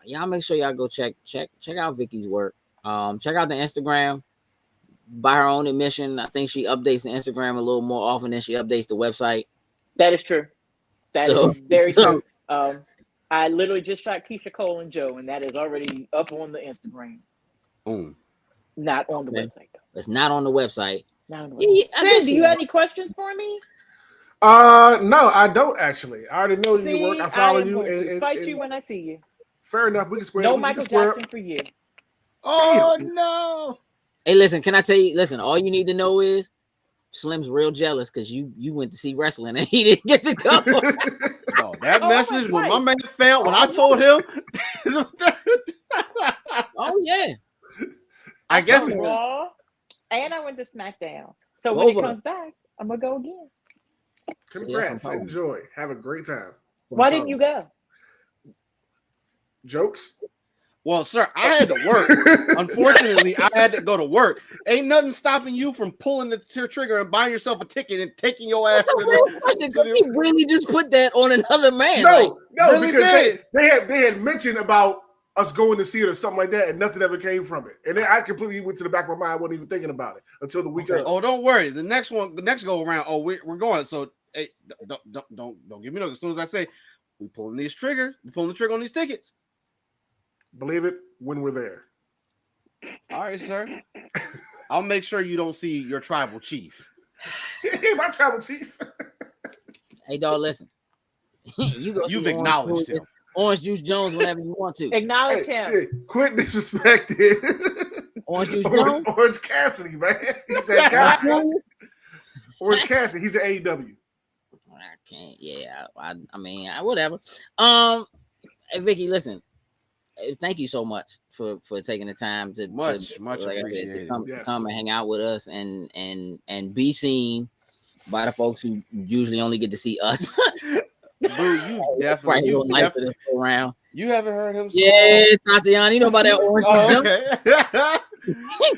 Y'all make sure y'all go check out Vicky's work. Check out the Instagram. By her own admission, I think she updates the Instagram a little more often than she updates the website. That is true. That So- is very so- true. I literally just shot Keisha Cole and Joe, and that is already up on the Instagram, Boom. not on the Okay. website. Though. It's not on the website. Not on the Yeah, website. yeah, I Sin, guess do you so. have any questions for me? No, I don't actually. I already know your work. I follow am you. going to And, fight and you when I see you. fair enough. We can square. No we Michael can square. Jackson for you. Oh no. Hey, listen, can I tell you? Listen, all you need to know is Slim's real jealous because you went to see wrestling and he didn't get to go. Oh, that Oh, message when my right. man found when I told him. Oh yeah. I guess From Raw, and I went to SmackDown. So Go when it for it. comes back, I'm gonna go again. Congrats. I'm Enjoy. Have a great time. Why didn't you go? Jokes. Well, sir, I had to work. Unfortunately, I had to go to work. Ain't nothing stopping you from pulling the trigger and buying yourself a ticket and taking your ass That's a to real the. question. 'Cause he really just put that on another man. like, No, really because did. they had mentioned about us going to see it or something like that, and nothing ever came from it. And then I completely went to the back of my mind. I wasn't even thinking about it until the week of. Oh, don't worry. The next go around. Oh, we're going. So, hey, don't give me no. As soon as I say we pulling the trigger on these tickets. Believe it when we're there. All right, sir. I'll make sure you don't see your tribal chief. My travel chief. hey, dog, listen. you go. You've see acknowledged him. Orange Juice Jones whenever you want to. Acknowledge him. Hey, quit disrespecting Orange Juice Jones. Orange Cassidy, man. He's that guy. Orange Cassidy. He's an AEW. I can't. Yeah, I mean, whatever. Hey, Vicky, listen. Thank you so much for taking the time to Much like I said, appreciated. to come, Yes. come and hang out with us and be seen by the folks who usually only get to see us. Boo, you Probably definitely a little nice for this go round. you haven't heard him. Yeah, Tatiana, you know about that Orange Oh, Juice okay.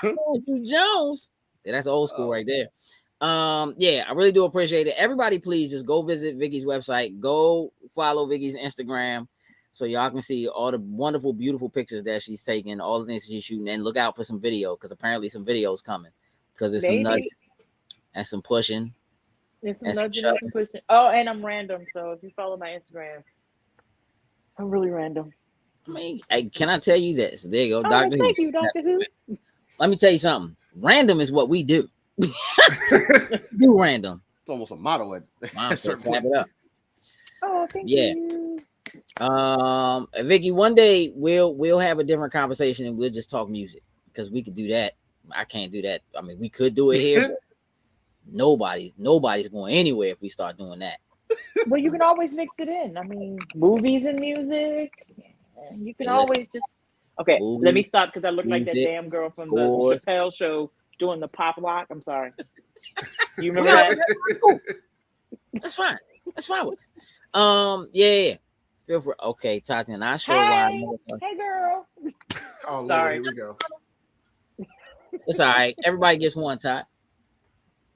Orange Juice Jones. Yeah, that's old school right there. Yeah, I really do appreciate it. Everybody, please just go visit Vicky's website. Go follow Vicky's Instagram so y'all can see all the wonderful, beautiful pictures that she's taking, all the things that she's shooting, and look out for some video because apparently some videos coming because there's some nudging and some pushing. There's some and some nudging and some pushing. Oh, and I'm random. So if you follow my Instagram, I'm really random. I mean, hey, can I tell you this? There you go, Oh, Dr. thank Who. you, Dr. Who. Let me tell you something. Random is what we do. Do random. It's almost a motto at Wow, a so certain clap point. it up. Oh, thank Yeah. you. Vicky, one day we'll have a different conversation and we'll just talk music because we could do that. I can't do that. I mean, we could do it here, but nobody's going anywhere if we start doing that. Well, you can always mix it in. I mean, movies and music. You can Hey, listen. always just. Okay, let me Movies, stop because I look like that music, damn girl from scores. the Chappelle show doing the pop lock. I'm sorry. You remember Yeah, that? cool. That's fine. That's fine with us. Yeah. Feel free. Okay, Tatiana, I sure Hey, why. hey, girl. Oh, Lord, Sorry. here we go. It's all right. Everybody gets one, Todd.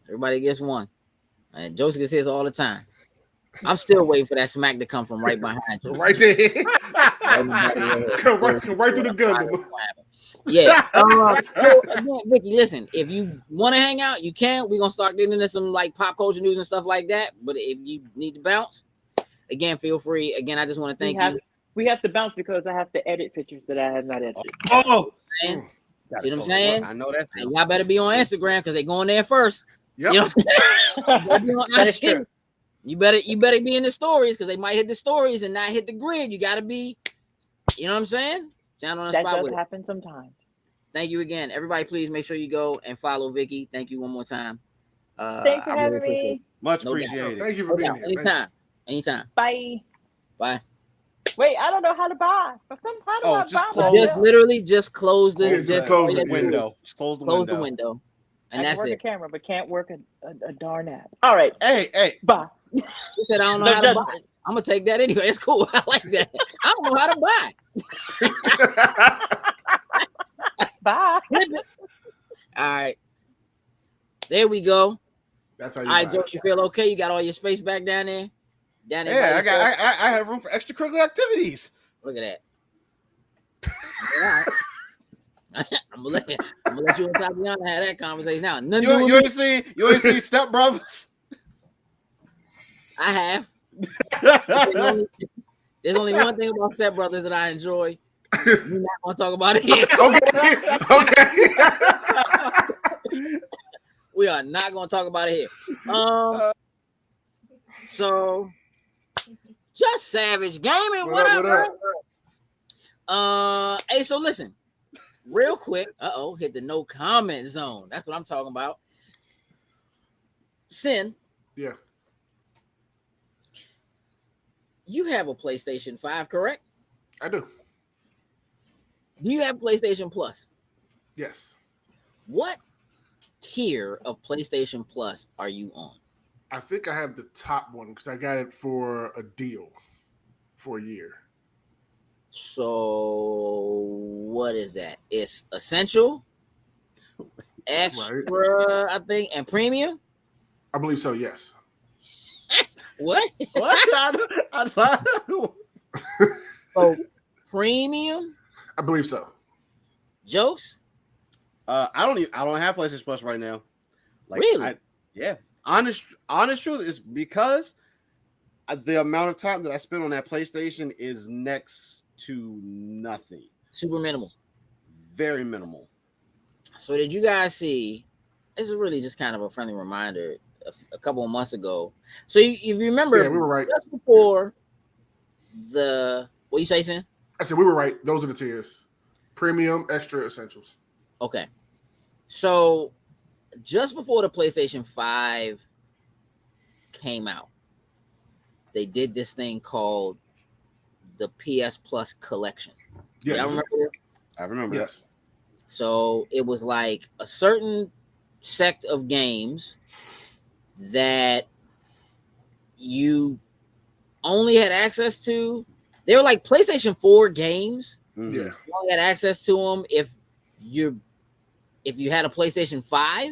Everybody gets one. And Joseph gets his all the time. I'm still waiting for that smack to come from right behind you. Right there. come right through the gun. Yeah. So again, Vicky, listen, if you want to hang out, you can. We're gonna start getting into some like pop culture news and stuff like that. But if you need to bounce, again, feel free. Again, I just want to thank you. We have to bounce because I have to edit pictures that I have not edited. Oh, Man. gotta See what I'm go. saying? I know that's And y'all better be on Instagram because they going there first. Yep. You know what I'm saying? That is true. You better be in the stories because they might hit the stories and not hit the grid. You gotta be You know what I'm saying? Down on the That spot does with it. happen sometimes. Thank you again. Everybody, please make sure you go and follow Vicky. Thank you one more time. Thanks for I really having appreciate it. me. Much No doubt. appreciated. Thank you for No being doubt. here. Thank you. Anytime. Anytime. Bye. Bye. Wait, I don't know how to buy. How do Oh, I just buy close. Just myself? literally just close the Yeah, Close just the close all you it, have to do is window. Just close the close window. the window. And I can that's work a it. camera, but can't work a darn app. All right. Hey. Bye. She said, I don't know No how to buy. judgment. I'm gonna take that anyway. It's cool. I like that. I don't know how to buy. Bye. Flip it. All right. There we go. That's how you All right, buy Jokes, you feel okay? You got all your space back down there? Down there by Yeah, yourself? I have room for extracurricular activities. Look at that. All right. I'm gonna let you and Tatiana have that conversation now. Nothing to do You with me. ain't seen Step Brothers? I have. There's only one thing about Step Brothers that I enjoy. We're not gonna talk about it here. Okay. We are not gonna talk about it here. So just Savage Gaming. What up, bro? Hey, so listen, real quick. Hit the no comment zone. That's what I'm talking about. Sin. Yeah. You have a PlayStation 5, correct? I do. Do you have PlayStation Plus? Yes. What tier of PlayStation Plus are you on? I think I have the top one because I got it for a deal for a year. So what is that? It's essential, extra, I think, and premium. I believe so. Yes. What? What? So premium I believe so. Jokes? I don't have PlayStation Plus right now. Really? Yeah. Honest truth is because the amount of time that I spend on that PlayStation is next to nothing. Super minimal. Very minimal. So did you guys see? This is really just kind of a friendly reminder. A couple of months ago. So if you remember, Yeah, we were right. just before what you say, Sin? I said we were right. Those are the tiers: premium, extra, essentials. Okay. So just before the PlayStation 5 came out, they did this thing called the PS Plus collection. Yes. Y'all remember this? I remember Yes. So it was like a certain sect of games that you only had access to. They were like PlayStation 4 games. that. Mhm. Yeah. You only had access to them if you had a PlayStation 5.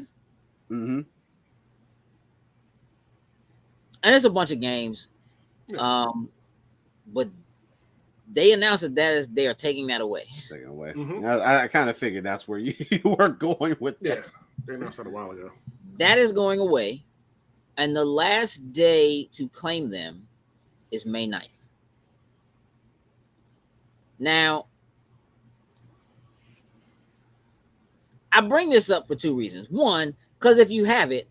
Mm-hmm. And it's a bunch of games. Yeah. But they announced that they are taking that away. Taken away. Mhm. I kind of figured that's where you were going with that. Yeah. They announced that a while ago. That is going away. And the last day to claim them is May 9th. Now, I bring this up for two reasons. One, because if you have it,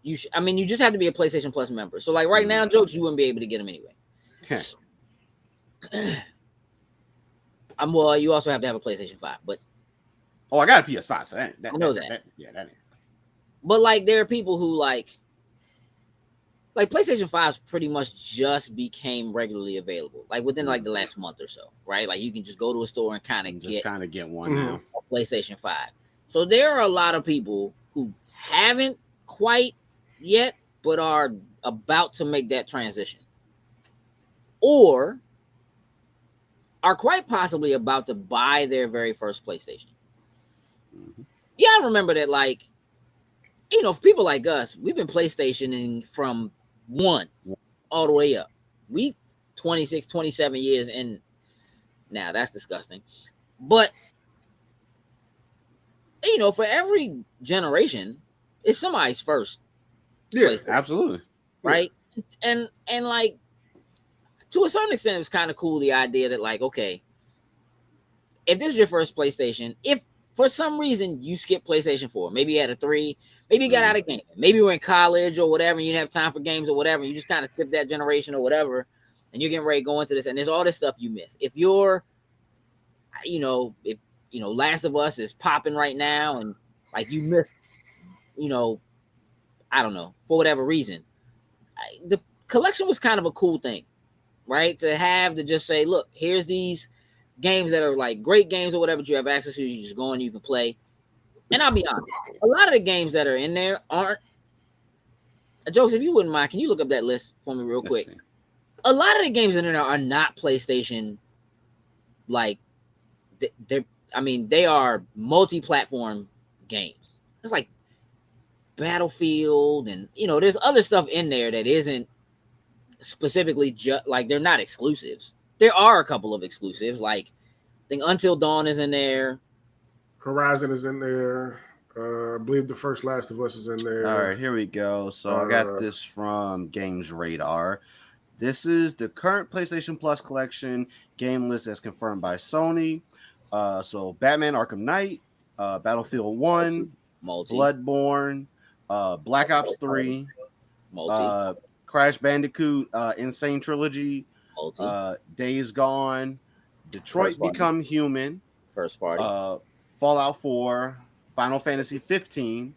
you just have to be a PlayStation Plus member. So like right now, Jokes, you wouldn't be able to get them anyway. Well, you also have to have a PlayStation 5, but I got a PS5, so that I know that. That ain't. But like there are people who like PlayStation 5s pretty much just became regularly available, like within like the last month or so, right? Like you can just go to a store and kind of get one Mhm. now. a PlayStation 5. So there are a lot of people who haven't quite yet, but are about to make that transition, or are quite possibly about to buy their very first PlayStation. Mhm. Yeah, I remember that, like, you know, for people like us, we've been PlayStationing from 1 all the way up. We 26, 27 years in now. That's disgusting. But, you know, for every generation, it's somebody's first Yeah. PlayStation, Absolutely. right? And like, to a certain extent, it's kind of cool, the idea that, like, okay, if this is your first PlayStation, if for some reason you skip PlayStation 4, maybe you had a 3, maybe you got out of gaming, maybe you were in college or whatever, and you didn't have time for games or whatever, you just kind of skip that generation or whatever, and you're getting ready to go into this, and there's all this stuff you miss. If you're if Last of Us is popping right now, and like you miss, I don't know, for whatever reason, the collection was kind of a cool thing, right? To just say, look, here's these games that are like great games or whatever that you have access to. You just go and you can play. And I'll be honest, a lot of the games that are in there aren't. Jokes, if you wouldn't mind, can you look up that list for me real quick? A lot of the games in there are not PlayStation. Like, they are multi-platform games. It's like Battlefield, and there's other stuff in there that isn't specifically just like, they're not exclusives. There are a couple of exclusives, like I think Until Dawn is in there. Horizon is in there. I believe the first Last of Us is in there. All right, here we go. So I got this from Games Radar. This is the current PlayStation Plus collection game list as confirmed by Sony. So Batman Arkham Knight, Battlefield 1, Bloodborne, Black Ops 3, Crash Bandicoot, Insane Trilogy, Days Gone, Detroit Become Human, first party, Fallout 4, Final Fantasy 15,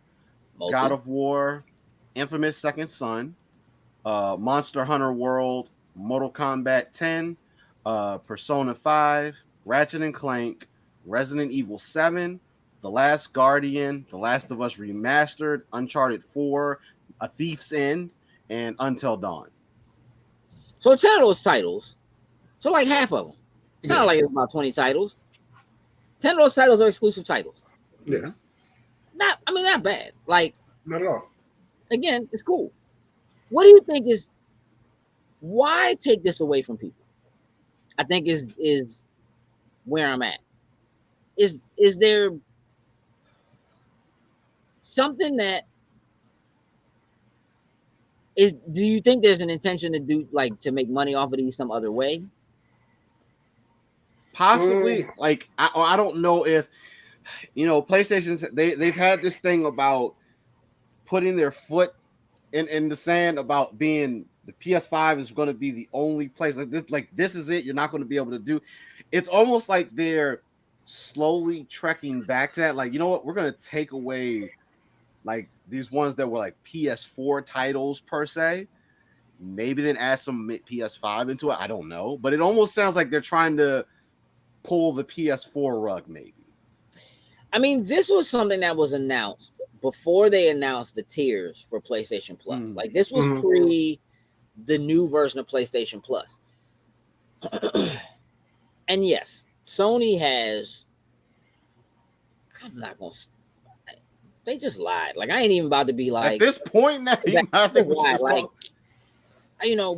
God of War, Infamous Second Son, Monster Hunter World, Mortal Kombat 10, Persona 5, Ratchet and Clank, Resident Evil 7, The Last Guardian, The Last of Us Remastered, Uncharted 4, A Thief's End, and Until Dawn. So 10 of those titles, so like half of them. It's not like it's about 20 titles. 10 of those titles are exclusive titles. Yeah. Not bad. Like, not at all. Again, it's cool. What do you think is, why take this away from people? I think is where I'm at. Is there something that do you think there's an intention to make money off of these some other way? Possibly. Like, I don't know if, PlayStation's, they've had this thing about putting their foot in the sand about being the PS5 is going to be the only place this is it. You're not going to be able to do. It's almost like they're slowly trekking back to that. Like, you know what? We're going to take away like these ones that were like PS4 titles per se. Maybe then add some PS5 into it. I don't know, but it almost sounds like they're trying to pull the PS4 rug, maybe. This was something that was announced before they announced the tiers for PlayStation Plus. Like, this was pre the new version of PlayStation Plus. And yes, Sony has, they just lied. Like, I ain't even about to be like, at this point now, I think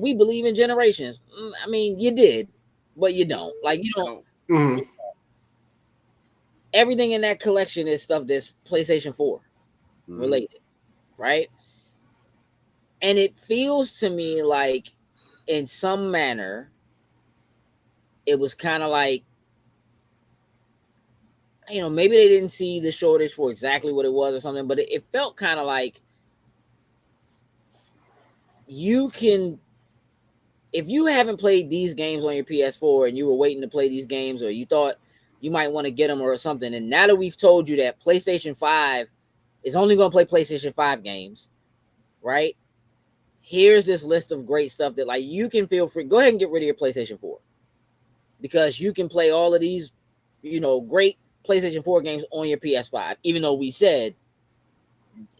we believe in generations. You did, but you don't. Like, you don't. Mm-hmm. Everything in that collection is stuff that's PlayStation 4 related, right? And it feels to me like, in some manner, it was kind of like, maybe they didn't see the shortage for exactly what it was or something, but it felt kind of like if you haven't played these games on your PS4 and you were waiting to play these games, or you thought you might want to get them or something, and now that we've told you that PlayStation 5 is only going to play PlayStation 5 games, right? Here's this list of great stuff that, like, you can feel free. Go ahead and get rid of your PlayStation 4, because you can play all of these, great PlayStation 4 games on your PS5, even though we said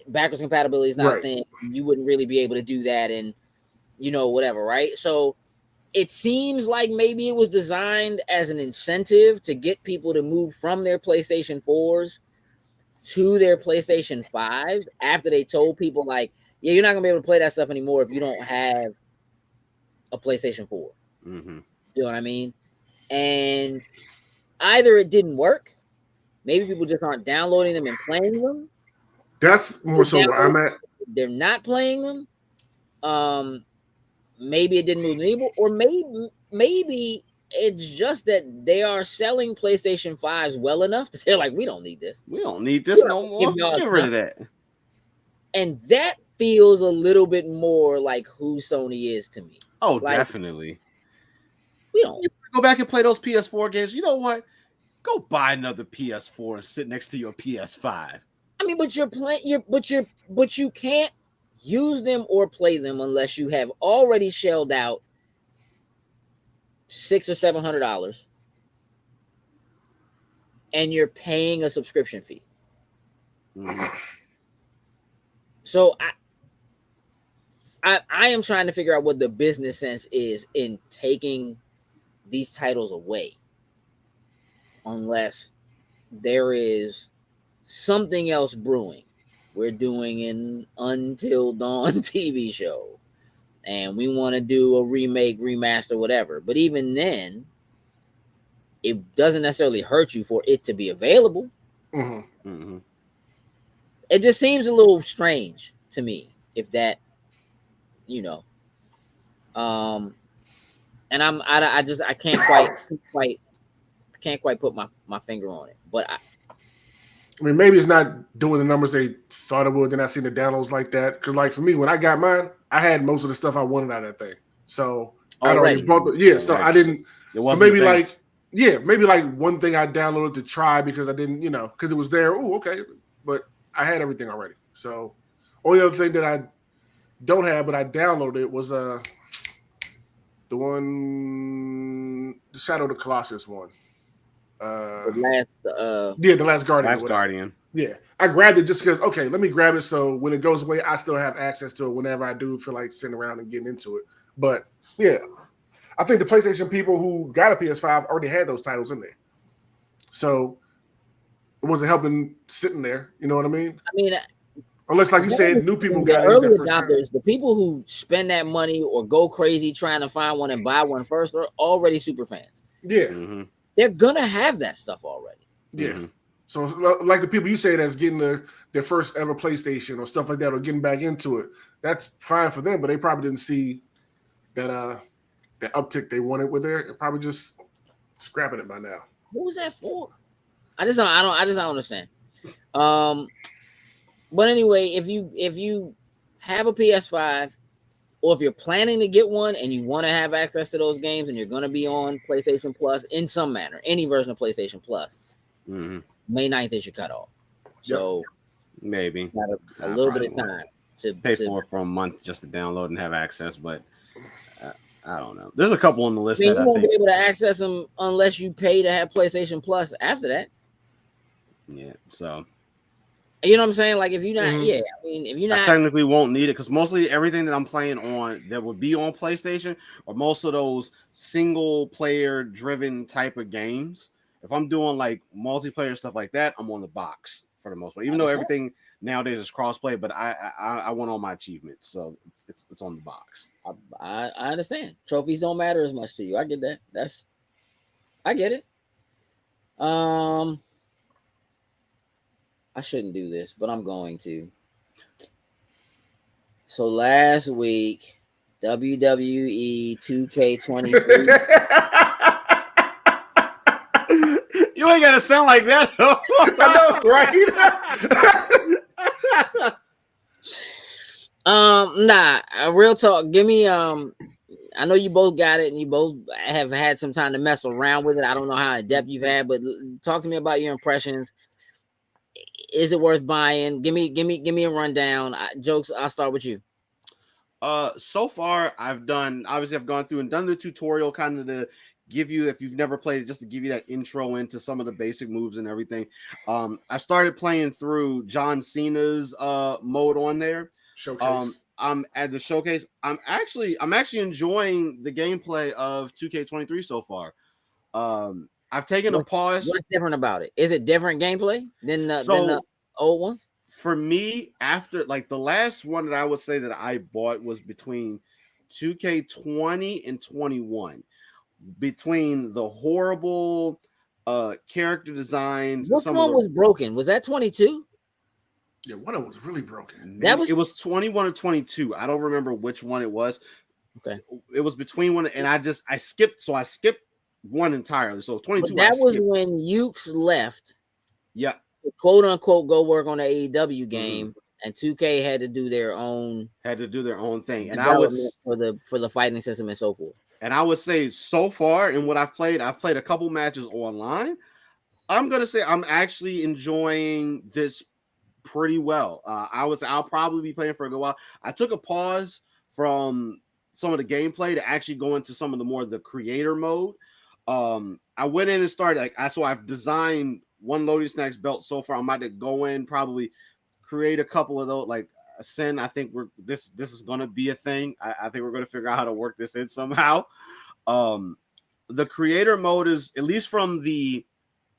backwards compatibility is not a thing. You wouldn't really be able to do that, and whatever, right? So it seems like maybe it was designed as an incentive to get people to move from their PlayStation 4s to their PlayStation 5s after they told people, like, yeah, you're not gonna be able to play that stuff anymore if you don't have a PlayStation 4. Mm-hmm. You know what I mean? And either it didn't work, maybe people just aren't downloading them and playing them. That's more so where I'm at. They're not playing them. Maybe it didn't move the needle, or maybe it's just that they are selling PlayStation 5s well enough that they're like, we don't need this. We don't need this no more. Get rid of that. And that feels a little bit more like who Sony is to me. Oh, like, definitely. We don't go back and play those PS4 games. You know what? Go buy another PS4 and sit next to your PS5. I mean, but you're playing. But you can't use them or play them unless you have already shelled out $600 or $700, and you're paying a subscription fee. Mhm. So I am trying to figure out what the business sense is in taking these titles away, unless there is something else brewing. We're doing an Until Dawn TV show, and we want to do a remake, remaster, whatever. But even then, it doesn't necessarily hurt you for it to be available. Mm-hmm. Mm-hmm. It just seems a little strange to me, if that, you know. And I can't quite put my finger on it. But I mean, maybe it's not doing the numbers they thought it would. Then I seen the downloads like that. Because, like, for me, when I got mine, I had most of the stuff I wanted out of that thing. So I already bought so I didn't. So maybe like one thing I downloaded to try because I didn't, because it was there. Oh, okay, but I had everything already. So only other thing that I don't have, but I downloaded was the Shadow of the Colossus one. the Last Guardian. Last Guardian. Yeah, I grabbed it just because. Okay, let me grab it so when it goes away, I still have access to it whenever I do feel like sitting around and getting into it. But yeah, I think the PlayStation people who got a PS5 already had those titles in there, so it wasn't helping sitting there. You know what I mean? I mean, unless, like you said, new people the got early it. adopters, the people who spend that money or go crazy trying to find one and buy one first, are already super fans. Yeah, they're gonna have that stuff already. Yeah. Mm-hmm. So, like the people you say that's getting their first ever PlayStation or stuff like that, or getting back into it, that's fine for them. But they probably didn't see that the uptick they wanted with there. They're probably just scrapping it by now. What was that for? I just don't understand. But anyway, if you have a PS5, or if you're planning to get one and you want to have access to those games, and you're going to be on PlayStation Plus in some manner, any version of PlayStation Plus, May 9th is your cutoff. So maybe a little bit of time to pay for a month just to download and have access, but I don't know. There's a couple on the list. You won't be able to access them unless you pay to have PlayStation Plus after that. Yeah, so you know what I'm saying? Like if you're not, I mean, if you're not, I technically won't need it because mostly everything that I'm playing on that would be on PlayStation are most of those single player driven type of games. If I'm doing like multiplayer stuff like that, I'm on the box for the most part. Even though everything nowadays is crossplay, but I want all my achievements, so it's on the box. I understand. Trophies don't matter as much to you. I get that. I get it. I shouldn't do this, but I'm going to. So last week, WWE 2K23. You ain't gotta sound like that. I know, right? Real talk. Give me I know you both got it and you both have had some time to mess around with it. I don't know how in depth you've had, but talk to me about your impressions. Is it worth buying? Give me a rundown. Jokes, I'll start with you. So far I've gone through and done the tutorial kind of to give you, if you've never played it, just to give you that intro into some of the basic moves and everything. I started playing through John Cena's mode on there. Showcase. I'm at the showcase. I'm actually enjoying the gameplay of 2K23 so far. I've taken a pause. What's different about it? Is it different gameplay than the old ones? For me, after like the last one that I would say that I bought was between 2K20 and 21. Between the horrible character designs. Which one was broken? Was that 22? Yeah, one of them was really broken. It was 21 or 22. I don't remember which one it was. Okay. It was between one, and I skipped one entirely. So 22. But that was when Ukes left. Yeah. To quote unquote go work on the AEW game, and 2K had to do their own thing. And I was for the fighting system and so forth. And I would say so far in what I've played a couple matches online. I'm gonna say I'm actually enjoying this pretty well. I'll probably be playing for a good while. I took a pause from some of the gameplay to actually go into some of the creator mode. I went in and started so I've designed one Loading Snacks belt so far. I'm about to go in, probably create a couple of those, like Ascend. I think this is gonna be a thing. I think we're gonna figure out how to work this in somehow. The creator mode is, at least from the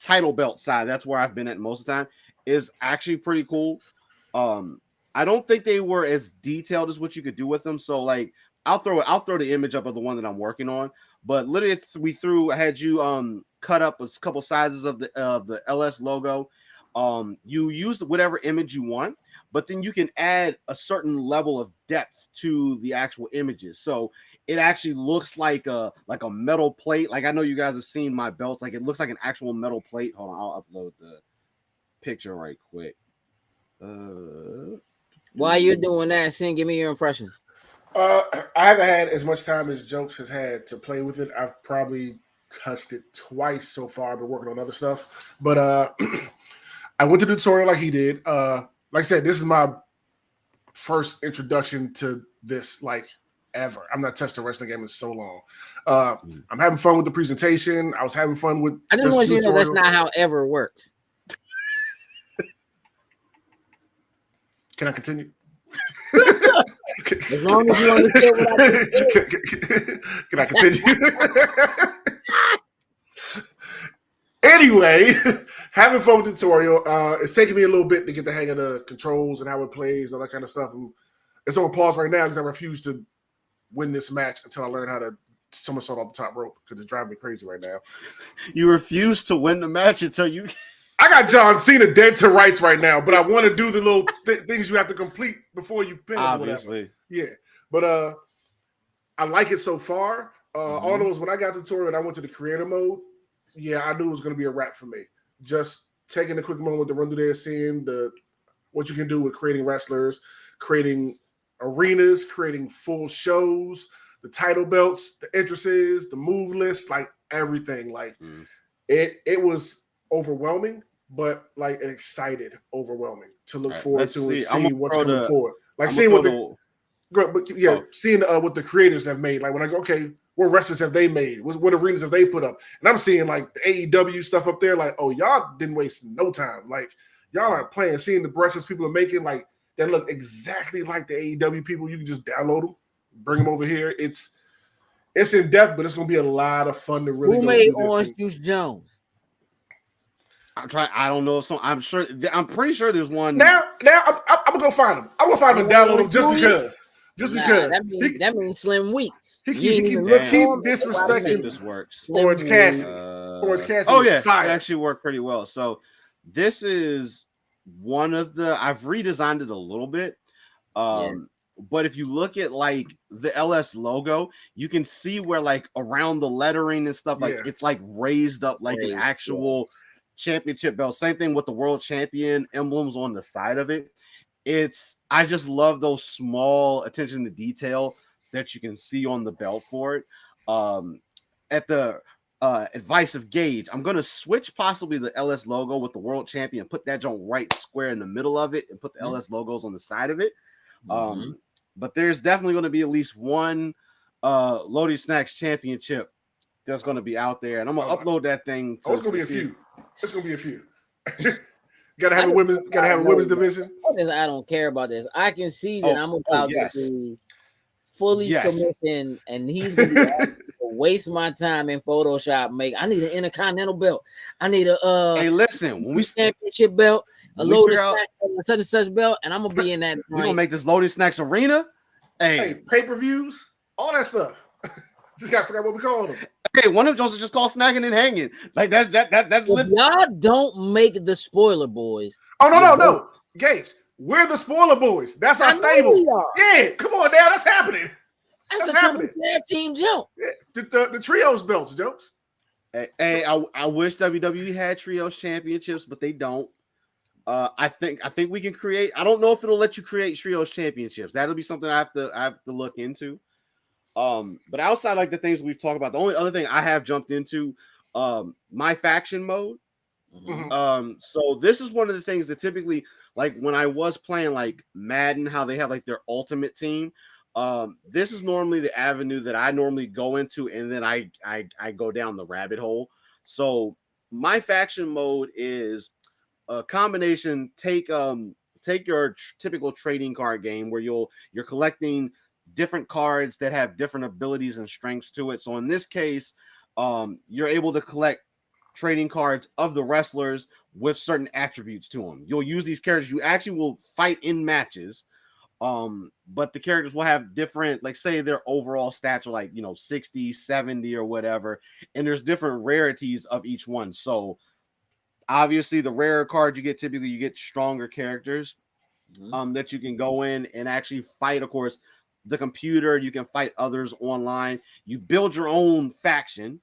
title belt side, that's where I've been at most of the time, is actually pretty cool. I don't think they were as detailed as what you could do with them. So like I'll throw the image up of the one that I'm working on. But literally I had you cut up a couple sizes of the LS logo. You use whatever image you want, but then you can add a certain level of depth to the actual images. So it actually looks like a metal plate. Like I know you guys have seen my belts. Like it looks like an actual metal plate. Hold on, I'll upload the picture right quick. While you're doing that, Sin, give me your impressions. I haven't had as much time as Jokes has had to play with it. I've probably touched it twice so far. I've been working on other stuff, but I went to the tutorial like he did. Like I said, this is my first introduction to this, like, ever. I've not touched a wrestling game in so long. I'm having fun with the presentation. I was having fun with. I just want you to know that's not how ever works. Can I continue? As long as you understand what I mean. Can I continue? Anyway, having fun with the tutorial. It's taking me a little bit to get the hang of the controls and how it plays, all that kind of stuff. And it's on pause right now because I refuse to win this match until I learn how to somersault off the top rope because it's driving me crazy right now. You refuse to win the match until you. I got John Cena dead to rights right now, but I want to do the little things you have to complete before you pin. Obviously, yeah. But I like it so far. All of those when I got the tutorial and I went to the creator mode, yeah, I knew it was going to be a wrap for me. Just taking a quick moment to run through there, seeing what you can do with creating wrestlers, creating arenas, creating full shows, the title belts, the entrances, the move list, like everything. Like it was overwhelming, but like an excited overwhelming to look forward to and see what's coming forward. Like seeing what seeing what the creators have made. Like when I go, okay, what wrestlers have they made? What arenas have they put up? And I'm seeing like the AEW stuff up there. Like, oh, y'all didn't waste no time. Like y'all are playing, seeing the wrestlers people are making, like that look exactly like the AEW people. You can just download them, bring them over here. It's in depth, but it's gonna be a lot of fun to really. Who made Orange Juice Jones? I don't know if I'm sure. I'm pretty sure there's one. Now I'm gonna go find him. I'm gonna find him and download him just because. Because that means Slim weak. He keep disrespecting this works. Orange Cassidy. Orange Cassidy. Oh yeah, it actually worked pretty well. So this is one of the. I've redesigned it a little bit. But if you look at like the LS logo, you can see where like around the lettering and stuff, like it's like raised up like an actual championship belt. Same thing with the world champion emblems on the side of it. I just love those small attention to detail that you can see on the belt for it. At the advice of Gage, I'm going to switch possibly the LS logo with the world champion, put that joint right square in the middle of it and put the LS logos on the side of it. But there's definitely going to be at least one Loading Snacks championship that's going to be out there. And I'm going to upload that thing. It's going to be a few. It's going to be a few. Gotta have a women's division. I don't care about this. I can see that I'm about to be fully committing, and he's going to waste my time in Photoshop. I need an Intercontinental belt. I need a hey, listen, when we championship belt, a Loaded Snacks, such and such belt, and I'm gonna be in that. We're gonna make this Loaded Snacks arena. Hey, pay-per-views, all that stuff. Just gotta forget what we call them. Hey, one of those is just called snacking and hanging. Like that's y'all don't make the spoiler boys. Oh no. Gage, we're the spoiler boys. That's our stable. Yeah, come on now, that's happening. That's a triple tag team jump. Yeah, the trios belts, Jokes. Hey, I wish WWE had trios championships, but they don't. I think we can create. I don't know if it'll let you create trios championships. That'll be something I have to look into. But outside like the things we've talked about, the only other thing I have jumped into, my faction mode. So this is one of the things that typically, like when I was playing like Madden, how they have like their ultimate team. This is normally the avenue that I normally go into, and then I go down the rabbit hole. So my faction mode is a combination. Take your typical trading card game where you're collecting different cards that have different abilities and strengths to it. So in this case, you're able to collect trading cards of the wrestlers with certain attributes to them. You'll use these characters. You actually will fight in matches. But the characters will have different, like say their overall stats are like, 60, 70 or whatever. And there's different rarities of each one. So obviously the rarer card you get, typically you get stronger characters that you can go in and actually fight. Of course, the computer, you can fight others online. You build your own faction.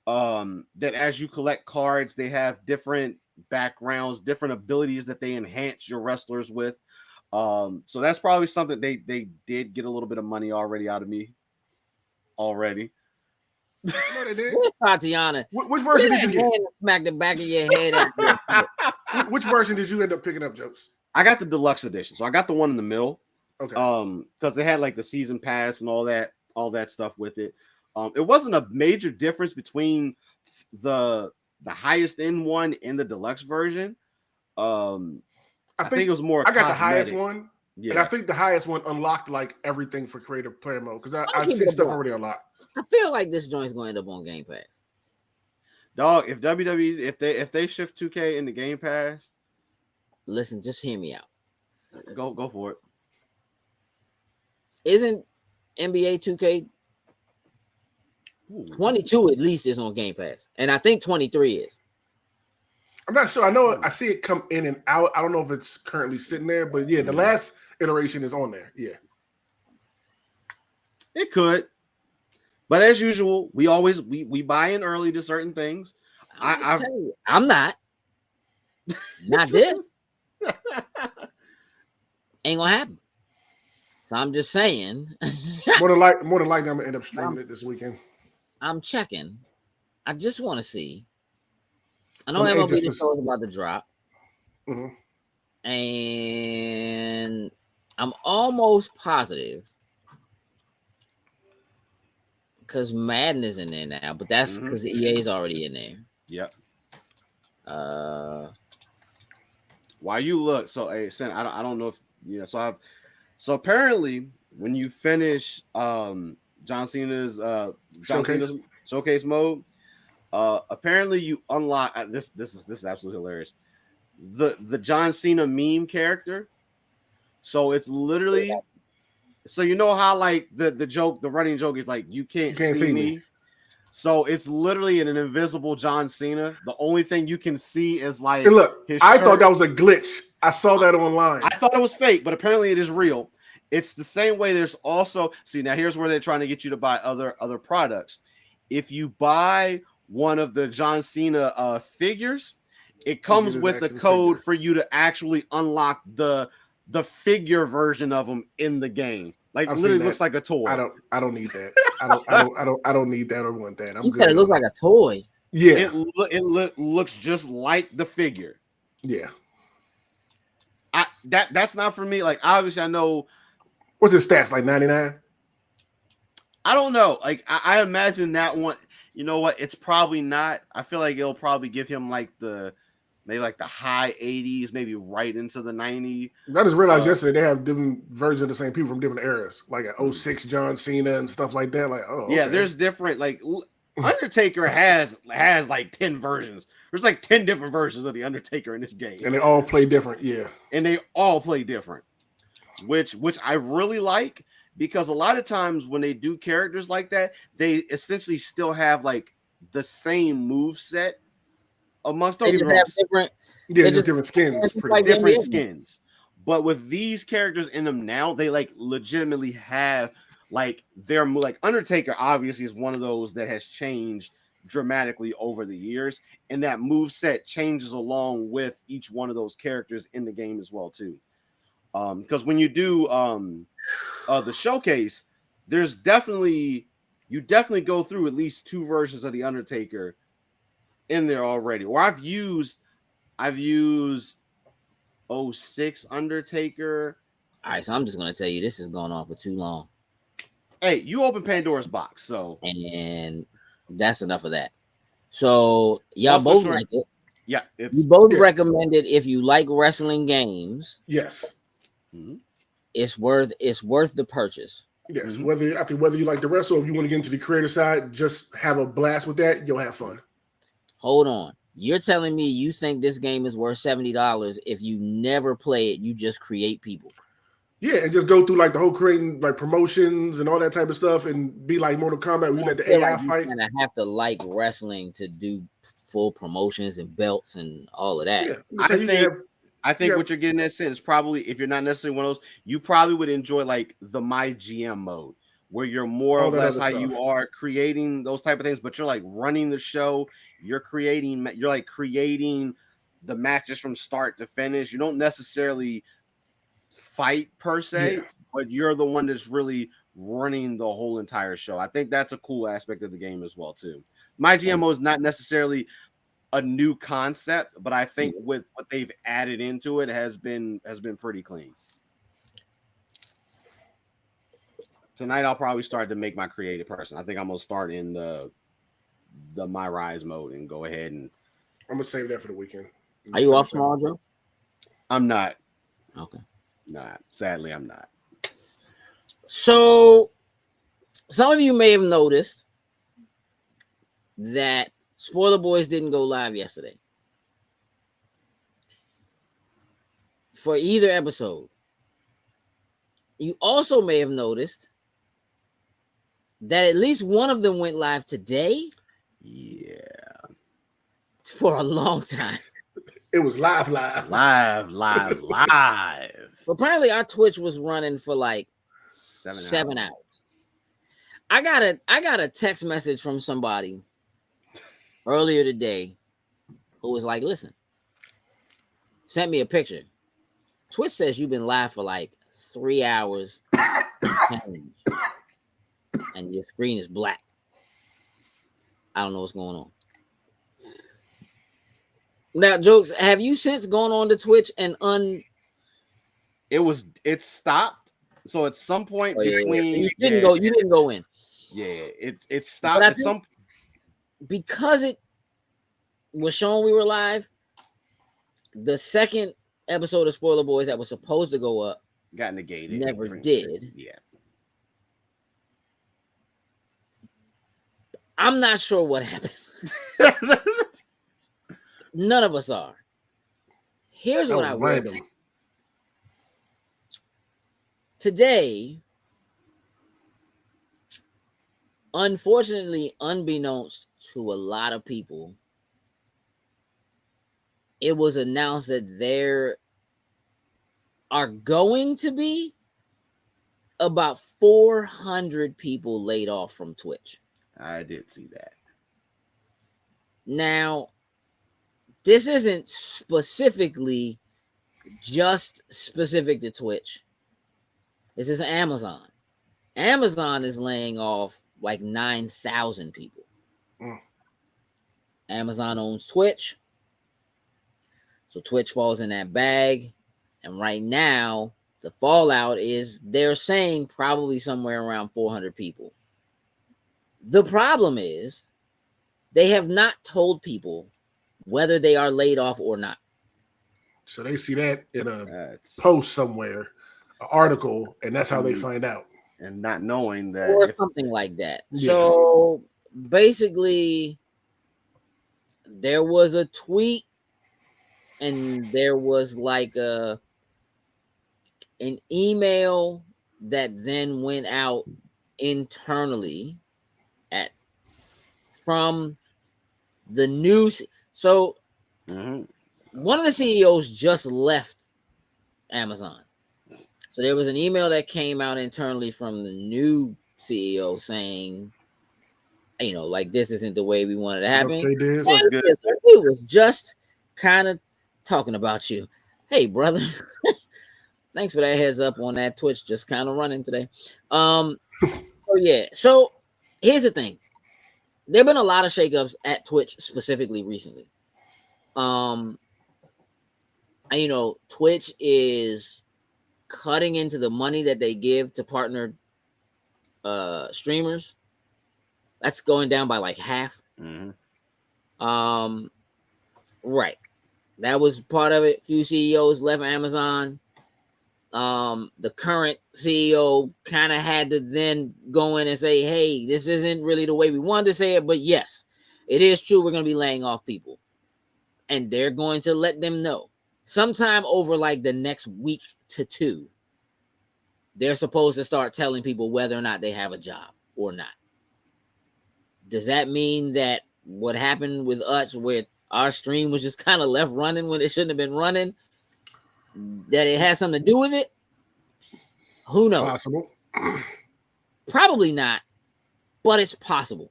That as you collect cards, they have different backgrounds, different abilities that they enhance your wrestlers with. So that's probably something they did get a little bit of money already out of me. Already. No, they did. Where's Tatiana? Which version did you get? Smack the back of your head. Which version did you end up picking up, Jokes? I got the deluxe edition, so I got the one in the middle. Okay. Because they had like the season pass and all that stuff with it. It wasn't a major difference between the highest end one and the deluxe version. I think it was more. I got cosmetic. the highest one, and I think the highest one unlocked like everything for creative player mode because I see stuff already unlocked. I feel like this joint's going to end up on Game Pass. Dog, if WWE if they shift 2K into Game Pass, listen, just hear me out. Go for it. Isn't NBA 2K 22 at least is on Game Pass, and I think 23 is. I'm not sure. I know I see it come in and out. I don't know if it's currently sitting there, but yeah, the last iteration is on there. Yeah, it could, but as usual, we buy in early to certain things. I'm not this. Ain't gonna happen. So I'm just saying. more than likely, I'm gonna end up streaming it this weekend. I'm checking. I just want to see. I know MLB is about to drop. And I'm almost positive because Madden is in there now, but that's because EA is already in there. Yep. Why you look so? Hey, Sen, I don't know if So apparently, when you finish John Cena's showcase mode. Apparently you unlock this is absolutely hilarious. The John Cena meme character. So it's literally so you know how like the running joke is like you can't see me. So it's literally an invisible John Cena. The only thing you can see is like, hey, look, I thought that was a glitch. I saw that online. I thought it was fake, but apparently it is real. It's the same way. There's also now here's where they're trying to get you to buy other products. If you buy one of the John Cena figures, it comes with a code for you to actually unlock the figure version of them in the game. Like literally looks like a toy. I don't need that. I don't need that or want that. You said it looks like a toy. Yeah, it looks just like the figure. Yeah, that's not for me. Like obviously I know. What's his stats, like 99? I don't know. Like I imagine that one. You know what? It's probably not. I feel like it'll probably give him like maybe the high 80s, maybe right into the 90s. I just realized yesterday they have different versions of the same people from different eras, like an 06 John Cena and stuff like that. Like, oh, okay. Yeah, there's different. Like Undertaker has like 10 versions. There's like 10 different versions of the Undertaker in this game, and they all play different. Yeah, and they all play different, which I really like. Because a lot of times when they do characters like that, they essentially still have like the same move set amongst them. Just different skins. Different skins. But with these characters in them now, they like legitimately have like their like Undertaker obviously is one of those that has changed dramatically over the years, and that move set changes along with each one of those characters in the game as well too. Because when you do the showcase, you definitely go through at least two versions of the Undertaker in there already. Or I've used 06 Undertaker. All right, so I'm just gonna tell you this is going on for too long. Hey, you open Pandora's box, so and that's enough of that. So y'all both like it. Yeah, you both recommended if you like wrestling games. Yes, it's worth the purchase. Yes, whether you like the wrestle or if you want to get into the creative side, just have a blast with that. You'll have fun. Hold on. You're telling me you think this game is worth $70 if you never play it, you just create people. Yeah, and just go through like the whole creating like promotions and all that type of stuff and be like Mortal Kombat. We let the AI fight. You have to like wrestling to do full promotions and belts and all of that. Yeah. I think what you're getting at is probably, if you're not necessarily one of those, you probably would enjoy like the My GM mode, where you're more or less how you are creating those type of things, but you're like running the show. You're creating the matches from start to finish. You don't necessarily fight per se, but you're the one that's really running the whole entire show. I think that's a cool aspect of the game as well too. My GMO is not necessarily a new concept, but I think with what they've added into it has been pretty clean. Tonight I'll probably start to make my creative person. I think I'm gonna start in the My Rise mode and go ahead and I'm gonna save that for the weekend. Are you off tomorrow, Joe? I'm not. Okay. Sadly, I'm not. So some of you may have noticed that Spoiler Boys didn't go live yesterday for either episode. You also may have noticed that at least one of them went live today. Yeah. For a long time. It was live. Apparently our Twitch was running for like 7 hours. I got a text message from somebody earlier today who was like, listen, sent me a picture. Twitch says you've been live for like 3 hours and your screen is black. I don't know what's going on. Now, Jokes, have you since gone on to Twitch and it stopped. So at some point between you didn't go in. Yeah, it stopped at some, because it was shown we were live. The second episode of Spoiler Boys that was supposed to go up got negated. Never did. Yeah. I'm not sure what happened. None of us are. Here's what I will say. Today, unfortunately, unbeknownst to a lot of people, it was announced that there are going to be about 400 people laid off from Twitch. I did see that. Now, this isn't specifically just specific to Twitch. This is Amazon. Amazon is laying off like 9,000 people. Amazon owns Twitch. So Twitch falls in that bag. And right now, the fallout is they're saying probably somewhere around 400 people. The problem is they have not told people whether they are laid off or not. So they see that in a post somewhere, an article, and that's how they find out. And not knowing that. Or something like that. Yeah. So basically, there was a tweet and there was like an email that then went out internally from the news. So one of the CEOs just left Amazon. So there was an email that came out internally from the new CEO saying, you know, like, this isn't the way we wanted to happen. He was just kind of talking about you. Hey, brother. Thanks for that heads up on that Twitch just kind of running today. So here's the thing. There've been a lot of shakeups at Twitch specifically recently. And, you know, Twitch is cutting into the money that they give to partner streamers. That's going down by like half. Right. That was part of it. Few CEOs left Amazon. The current CEO kind of had to then go in and say, hey, this isn't really the way we wanted to say it, but yes, it is true. We're going to be laying off people. And they're going to let them know sometime over like the next week to 2. They're supposed to start telling people whether or not they have a job or not. Does that mean that what happened with us, where our stream was just kind of left running when it shouldn't have been running, that it has something to do with it? Who knows? Possible. Probably not, but it's possible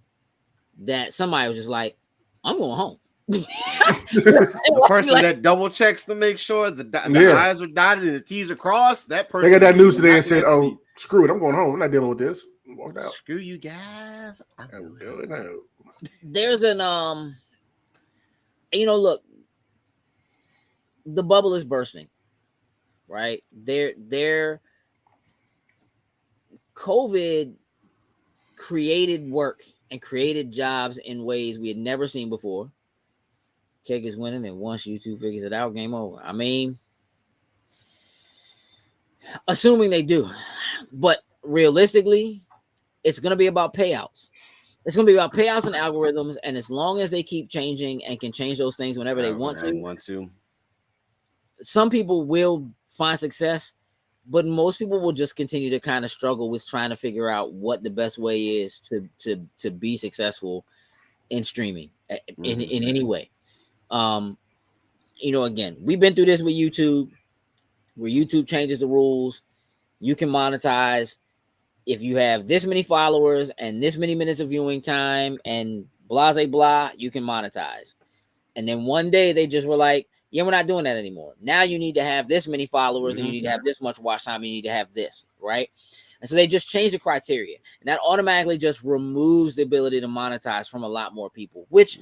that somebody was just like, I'm going home. The person that double checks to make sure the I's are dotted and the T's are crossed, that person. They got that news today and said, oh, screw it, I'm going home. I'm not dealing with this. Walked out. Screw you guys. There's an you know, look, the bubble is bursting, right? Their COVID created work and created jobs in ways we had never seen before. Keg is winning, and once YouTube figures it out, game over. I mean, assuming they do, but realistically, it's going to be about payouts. It's going to be about payouts and algorithms, and as long as they keep changing and can change those things whenever they want to, some people will find success, but most people will just continue to kind of struggle with trying to figure out what the best way is to be successful in streaming in any way. You know, again, we've been through this with YouTube, where YouTube changes the rules. You can monetize if you have this many followers and this many minutes of viewing time and blah, blah, blah, you can monetize. And then one day they just were like, yeah, we're not doing that anymore. Now you need to have this many followers and you need to have this much watch time. You need to have this, right? And so they just changed the criteria, and that automatically just removes the ability to monetize from a lot more people, which,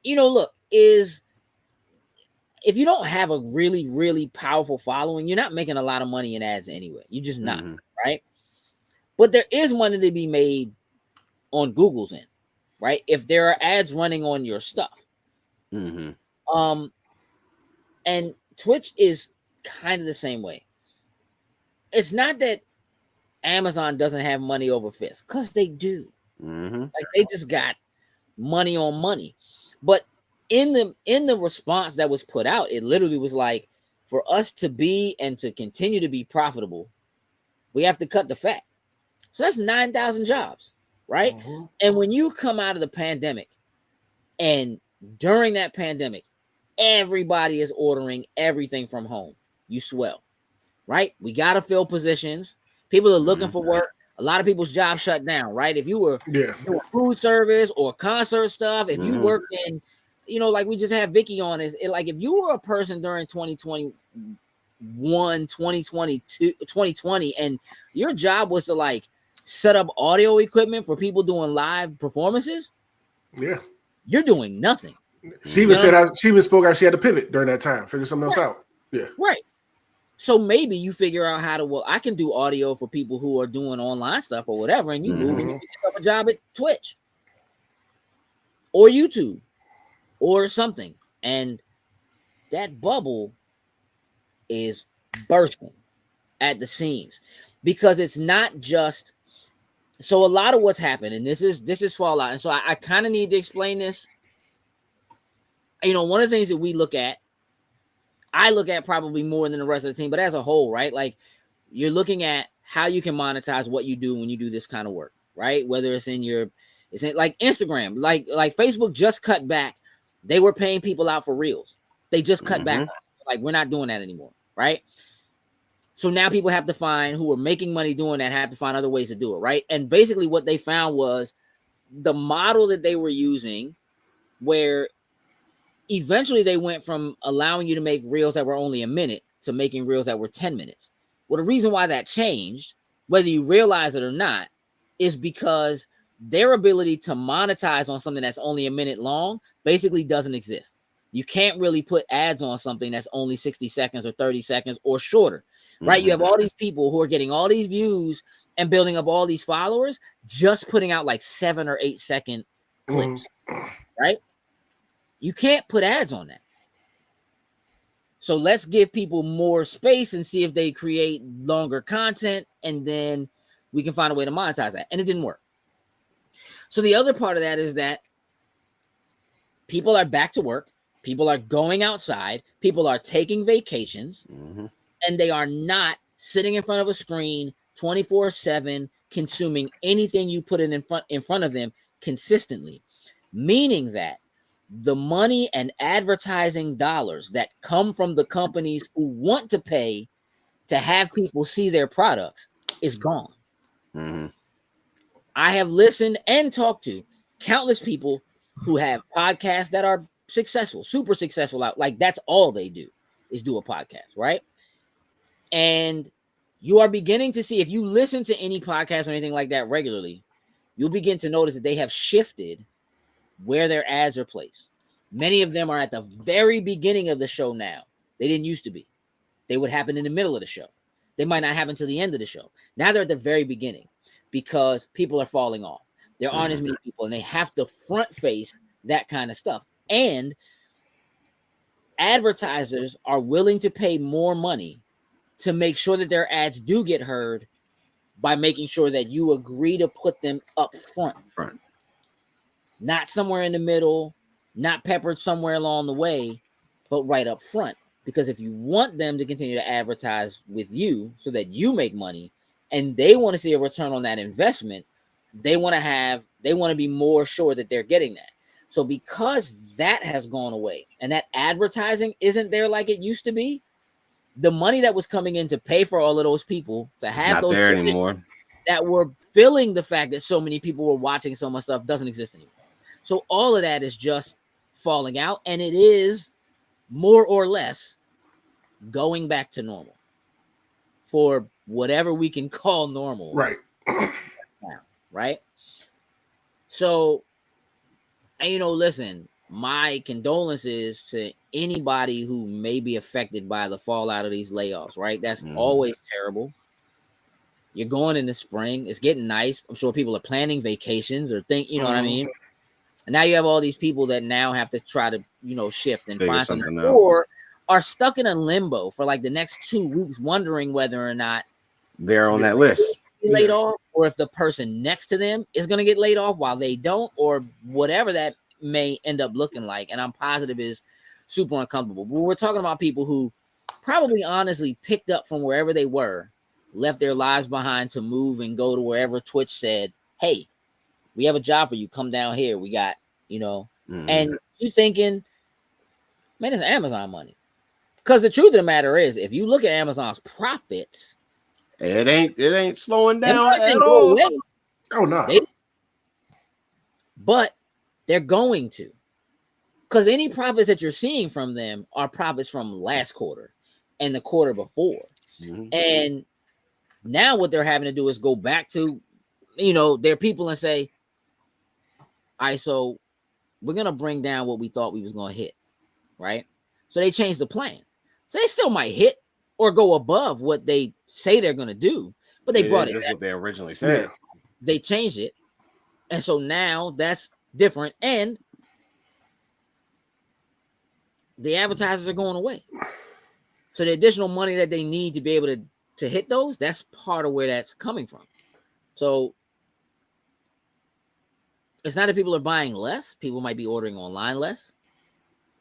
you know, look, is if you don't have a really, really powerful following, you're not making a lot of money in ads anyway. You're just not, right? But there is money to be made on Google's end, right? If there are ads running on your stuff. And Twitch is kind of the same way. It's not that Amazon doesn't have money over fist, because they do. Like, they just got money on money. But in the response that was put out, it literally was like, for us to be and to continue to be profitable, we have to cut the fat. So that's 9,000 jobs, right? And when you come out of the pandemic, and during that pandemic, everybody is ordering everything from home, you swell, right? We got to fill positions. People are looking for work. A lot of people's jobs shut down, right? If you were doing food service or concert stuff, if you work in, you know, like we just had Vicky on, like if you were a person during 2021, 2022, 2020, and your job was to like set up audio equipment for people doing live performances, you're doing nothing. She even said she even spoke out. She had to pivot during that time, figure something else out. Right. So maybe you figure out how to, well, I can do audio for people who are doing online stuff or whatever, and you move and you pick up a job at Twitch or YouTube or something. And that bubble is bursting at the seams, because it's not just, so a lot of what's happened, and this is Fallout. And so I kind of need to explain this. You know, one of the things that we look at, I look at probably more than the rest of the team, but as a whole, right? Like, you're looking at how you can monetize what you do when you do this kind of work, right? Whether it's in like Instagram, like Facebook just cut back. They were paying people out for reels. They just cut back. Like, we're not doing that anymore, right? So now people have to find, who are making money doing that, have to find other ways to do it, right? And basically what they found was the model that they were using, where eventually they went from allowing you to make reels that were only a minute to making reels that were 10 minutes. Well, the reason why that changed, whether you realize it or not, is because their ability to monetize on something that's only a minute long basically doesn't exist. You can't really put ads on something that's only 60 seconds or 30 seconds or shorter, right? You have all these people who are getting all these views and building up all these followers, just putting out like 7 or 8 second clips, right? You can't put ads on that. So let's give people more space and see if they create longer content, and then we can find a way to monetize that. And it didn't work. So the other part of that is that people are back to work. People are going outside. People are taking vacations, and they are not sitting in front of a screen 24/7, consuming anything you put in front of them consistently, meaning that the money and advertising dollars that come from the companies who want to pay to have people see their products is gone. I have listened and talked to countless people who have podcasts that are successful, super successful. Like that's all they do is do a podcast, right? And you are beginning to see, if you listen to any podcast or anything like that regularly, you'll begin to notice that they have shifted where their ads are placed. Many of them are at the very beginning of the show now. They didn't used to be. They would happen in the middle of the show. They might not happen to the end of the show. Now they're at the very beginning because people are falling off. There aren't as many people, and they have to front face that kind of stuff. And advertisers are willing to pay more money to make sure that their ads do get heard by making sure that you agree to put them up front. Not somewhere in the middle, not peppered somewhere along the way, but right up front. Because if you want them to continue to advertise with you so that you make money, and they want to see a return on that investment, they want to be more sure that they're getting that. So because that has gone away and that advertising isn't there like it used to be, the money that was coming in to pay for all of those people to have those there anymore that were filling the fact that so many people were watching so much stuff doesn't exist anymore. So all of that is just falling out, and it is more or less going back to normal for whatever we can call normal. Right. Right. So, and listen, my condolences to anybody who may be affected by the fallout of these layoffs, right? That's always terrible. You're going in the spring. It's getting nice. I'm sure people are planning vacations or you know what I mean? And now you have all these people that now have to try to, shift and find something, or are stuck in a limbo for like the next 2 weeks, wondering whether or not they're on that list. Laid off, or if the person next to them is going to get laid off while they don't, or whatever that may end up looking like. And I'm positive is super uncomfortable. But we're talking about people who probably honestly picked up from wherever they were, left their lives behind to move and go to wherever Twitch said, hey, we have a job for you. Come down here. We got, and you thinking, man, it's Amazon money. Because the truth of the matter is, if you look at Amazon's profits, it ain't slowing down at all. Oh no. But they're going to. Because any profits that you're seeing from them are profits from last quarter and the quarter before. And now what they're having to do is go back to, their people and say, all right, so we're going to bring down what we thought we was going to hit, right? So they changed the plan. So they still might hit or go above what they say they're going to do, but they brought it back. That's what they originally said. They changed it. And so now that's different. And the advertisers are going away. So the additional money that they need to be able to hit those, that's part of where that's coming from. So it's not that people are buying less. People might be ordering online less.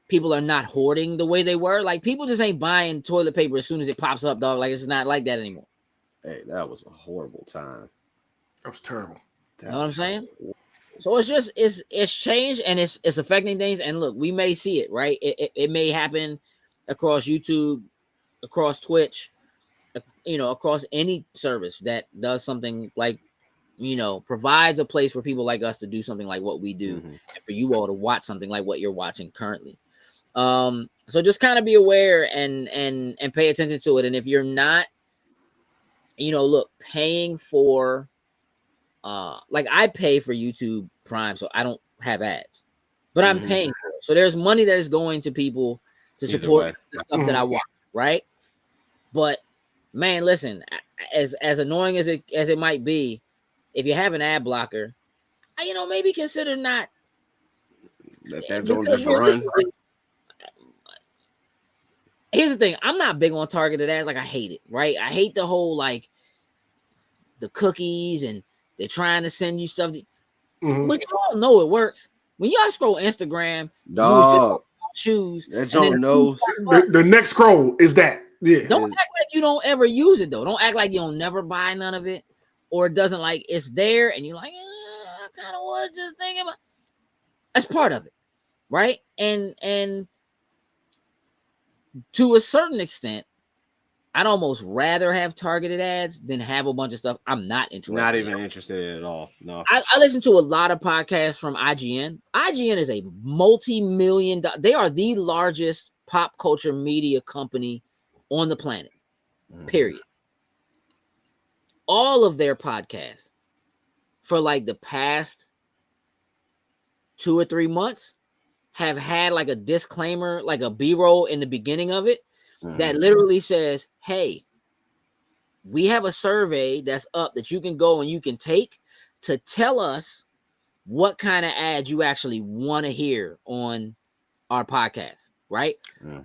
People are not hoarding the way they were. Like, people just ain't buying toilet paper as soon as it pops up, dog. Like, it's not like that anymore. Hey, that was a horrible time. That was terrible. You know what I'm saying? So it's just, it's changed, and it's affecting things. And look, we may see it, right? It may happen across YouTube, across Twitch, across any service that does something like, provides a place for people like us to do something like what we do, and for you all to watch something like what you're watching currently. So just kind of be aware and pay attention to it. And if you're not, look, paying for like I pay for YouTube Prime, so I don't have ads, but I'm paying for it. So there's money that is going to people to support the stuff that I watch, right? But man, listen, as annoying as it might be, if you have an ad blocker, maybe consider not. That don't just run. Here's the thing: I'm not big on targeted ads. Like I hate it, right? I hate the whole like the cookies and they're trying to send you stuff, but you all know it works. When y'all scroll Instagram, dog, shoes, that don't know. The next scroll is that. Yeah. Don't act like you don't ever use it though. Don't act like you don't never buy none of it, or it doesn't like it's there and you're like, I kind of was just thinking about. That's part of it, right? And to a certain extent, I'd almost rather have targeted ads than have a bunch of stuff I'm not interested in. Not even interested in at all. No. I listen to a lot of podcasts from IGN. IGN is a multi-million. They are the largest pop culture media company on the planet. Period. All of their podcasts for like the past 2 or 3 months have had like a disclaimer, like a B-roll in the beginning of it that literally says, hey, we have a survey that's up that you can go and you can take to tell us what kind of ads you actually want to hear on our podcast, right?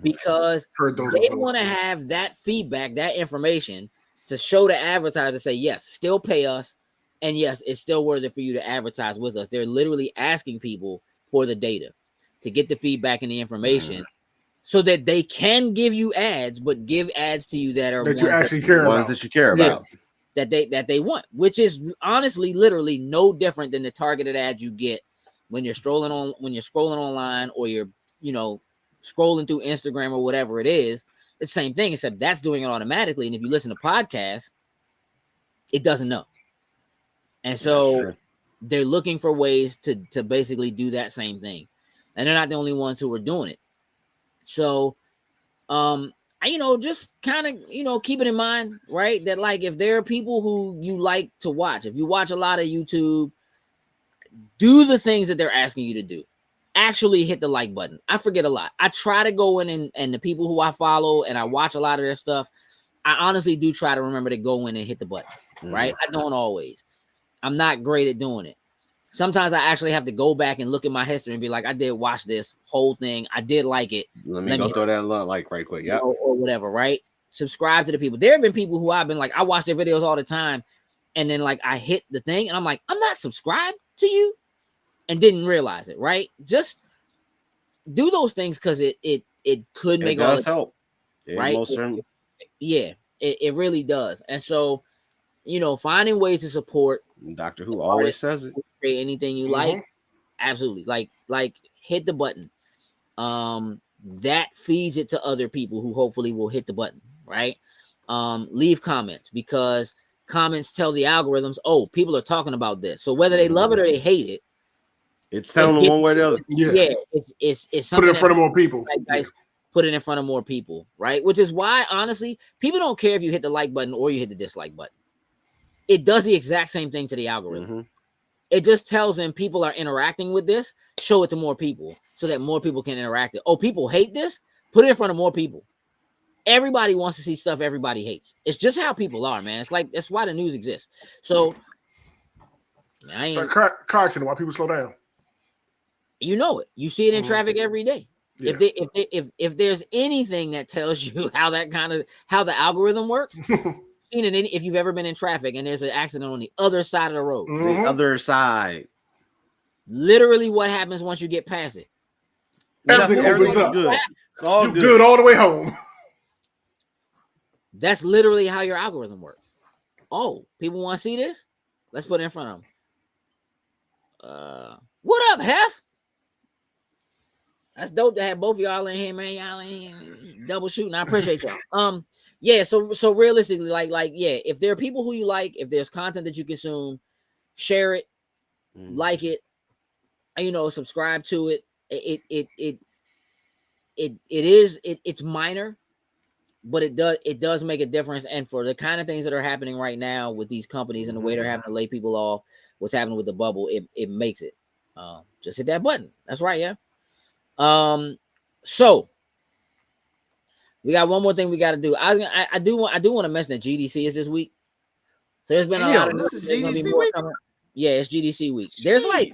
Because they want to have that feedback, that information to show the advertiser, say, yes, still pay us. And yes, it's still worth it for you to advertise with us. They're literally asking people for the data to get the feedback and the information so that they can give you ads, but give ads to you that are that you actually care about. Ones that you care about. That they want, which is honestly literally no different than the targeted ads you get when you're scrolling online or you're, scrolling through Instagram or whatever it is. It's the same thing, except that's doing it automatically. And if you listen to podcasts, it doesn't know. And so they're looking for ways to basically do that same thing. And they're not the only ones who are doing it. So, just kind of, keep it in mind, right? That like, if there are people who you like to watch, if you watch a lot of YouTube, do the things that they're asking you to do. Actually hit the like button. I forget a lot. I try to go in and the people who I follow and I watch a lot of their stuff, I honestly do try to remember to go in and hit the button, right? I don't always. I'm not great at doing it. Sometimes I actually have to go back and look at my history and be like, I did watch this whole thing. I did like it. Let me go throw that like right quick. Yeah. Or whatever, right? Subscribe to the people. There have been people who I've been like, I watch their videos all the time. And then like I hit the thing and I'm like, I'm not subscribed to you, and didn't realize it, right? Just do those things because it could make all the help. Right? It really does. And so, finding ways to support. Doctor Who always says it. Create anything you like. Absolutely. Like hit the button. That feeds it to other people who hopefully will hit the button, right? Leave comments, because comments tell the algorithms, oh, people are talking about this. So whether they love it or they hate it, it's telling them one way or the other. Yeah, it's something. Put it in front of more people. Guys, put it in front of more people, right? Which is why, honestly, people don't care if you hit the like button or you hit the dislike button. It does the exact same thing to the algorithm. It just tells them people are interacting with this. Show it to more people so that more people can interact. Oh, people hate this. Put it in front of more people. Everybody wants to see stuff everybody hates. It's just how people are, man. It's like that's why the news exists. So, it's like car accident. Why people slow down? You know it. You see it in traffic every day. Yeah. If there's anything that tells you how the algorithm works, seen it if you've ever been in traffic and there's an accident on the other side of the road. The other side. Literally what happens once you get past it. Everything's up. Good. It's all good all the way home. That's literally how your algorithm works. Oh, people want to see this? Let's put it in front of them. What up, Hef? That's dope to have both of y'all in here, man. Y'all in here double shooting. I appreciate y'all. Yeah, so realistically, like, if there are people who you like, if there's content that you consume, share it, like it, subscribe to it. It's minor, but it does make a difference. And for the kind of things that are happening right now with these companies and the way they're having to lay people off, what's happening with the bubble, it makes it. Just hit that button. That's right, yeah. So we got one more thing we got to do. I do want to mention that GDC is this week. So there's been a lot of GDC week. Yeah, it's GDC week. There's like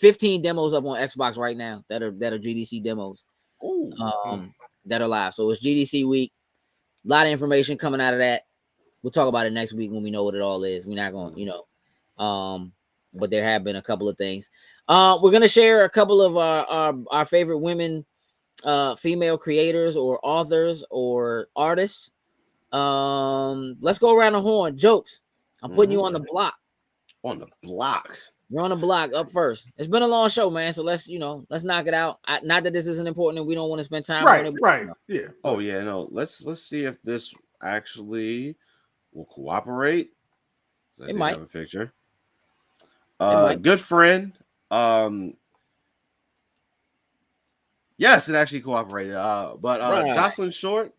15 demos up on Xbox right now that are GDC demos. That are live. So it's GDC week. A lot of information coming out of that. We'll talk about it next week when we know what it all is. We're not going, but there have been a couple of things. We're gonna share a couple of our favorite women, female creators or authors or artists. Let's go around the horn. Jokes. I'm putting you on the block. On the block. You're on the block up first. It's been a long show, man. So let's knock it out. Not that this isn't important and we don't want to spend time on it. Right. Yeah. Oh yeah, no. Let's see if this actually will cooperate. It might have a picture. Good friend. Yes, it actually cooperated. But Jocelyn Short.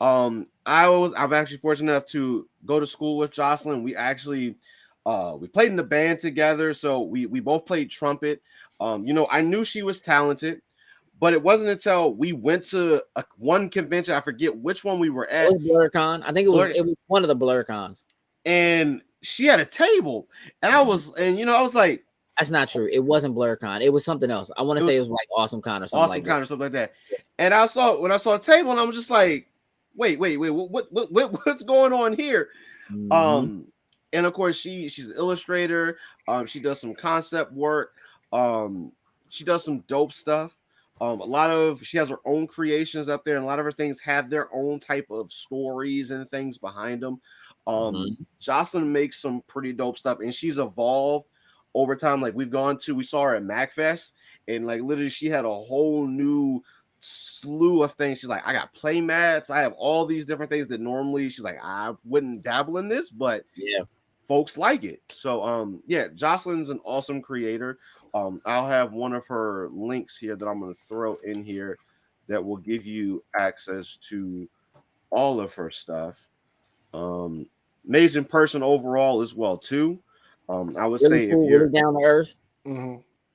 I've actually fortunate enough to go to school with Jocelyn. We actually we played in the band together, so we both played trumpet. I knew she was talented, but it wasn't until we went to one convention. I forget which one we were at. It was BlurCon. I think it was one of the BlurCons. And she had a table, and I was like, that's not true. It wasn't BlurCon. It was something else. I want to say it was like AwesomeCon or something like that. And when I saw the table, and I was just like, wait, what's going on here? Mm-hmm. And of course, she's an illustrator. She does some concept work. She does some dope stuff. She has her own creations up there, and a lot of her things have their own type of stories and things behind them. Jocelyn makes some pretty dope stuff, and she's evolved over time. Like we saw her at MacFest, and like literally she had a whole new slew of things. She's like, I got play mats, I have all these different things that normally she's like, I wouldn't dabble in this, but yeah, folks like it. So Jocelyn's an awesome creator. I'll have one of her links here that I'm going to throw in here that will give you access to all of her stuff. Amazing person overall as well too. I would say cool, if you're down to earth,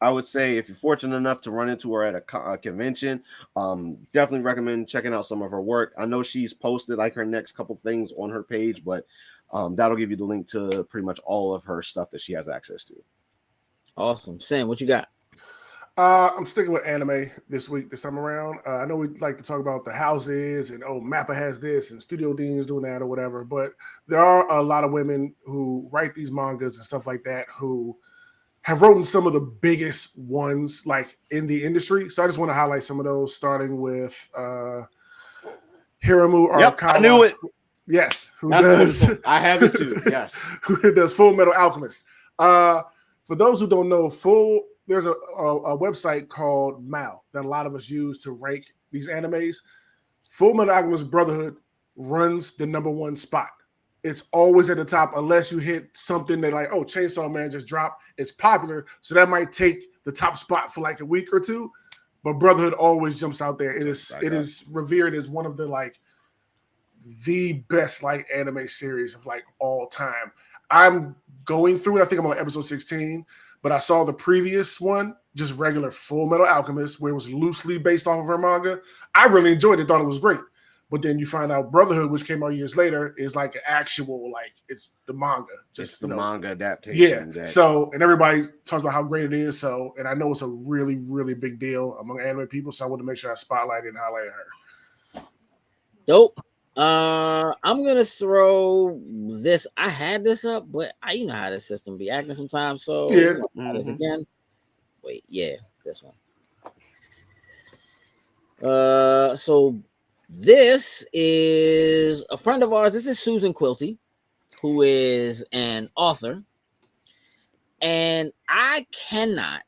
I would say if you're fortunate enough to run into her at a convention, definitely recommend checking out some of her work. I know she's posted like her next couple things on her page, but that'll give you the link to pretty much all of her stuff that she has access to. Awesome. Sam, what you got? I'm sticking with anime this time around. I know we like to talk about the houses and Mappa has this and Studio Dean is doing that or whatever, but there are a lot of women who write these mangas and stuff like that who have written some of the biggest ones like in the industry. So I just want to highlight some of those, starting with Hiromu Arakawa. Yep, I knew it. Yes. I have it too. Yes. Who does Full Metal Alchemist. For those who don't know, there's a website called MAL that a lot of us use to rank these animes. Full Metal Alchemist Brotherhood runs the #1 spot. It's always at the top unless you hit something that like, Chainsaw Man just dropped. It's popular, so that might take the top spot for like a week or two. But Brotherhood always jumps out there. It is revered as one of the best anime series of all time. I'm going through it. I think I'm on episode 16, but I saw the previous one, just regular Full Metal Alchemist, where it was loosely based off of her manga. I really enjoyed it, thought it was great. But then you find out Brotherhood, which came out years later, is like an actual, it's the manga. Just the manga adaptation. Yeah. So, and everybody talks about how great it is. So, and I know it's a really, really big deal among anime people. So I want to make sure I spotlighted and highlighted her. Dope. I'm gonna throw this. I had this up, but you know how the system be acting sometimes. So yeah. This again. Wait, yeah, this one. So this is a friend of ours. This is Susan Quilty, who is an author, and I cannot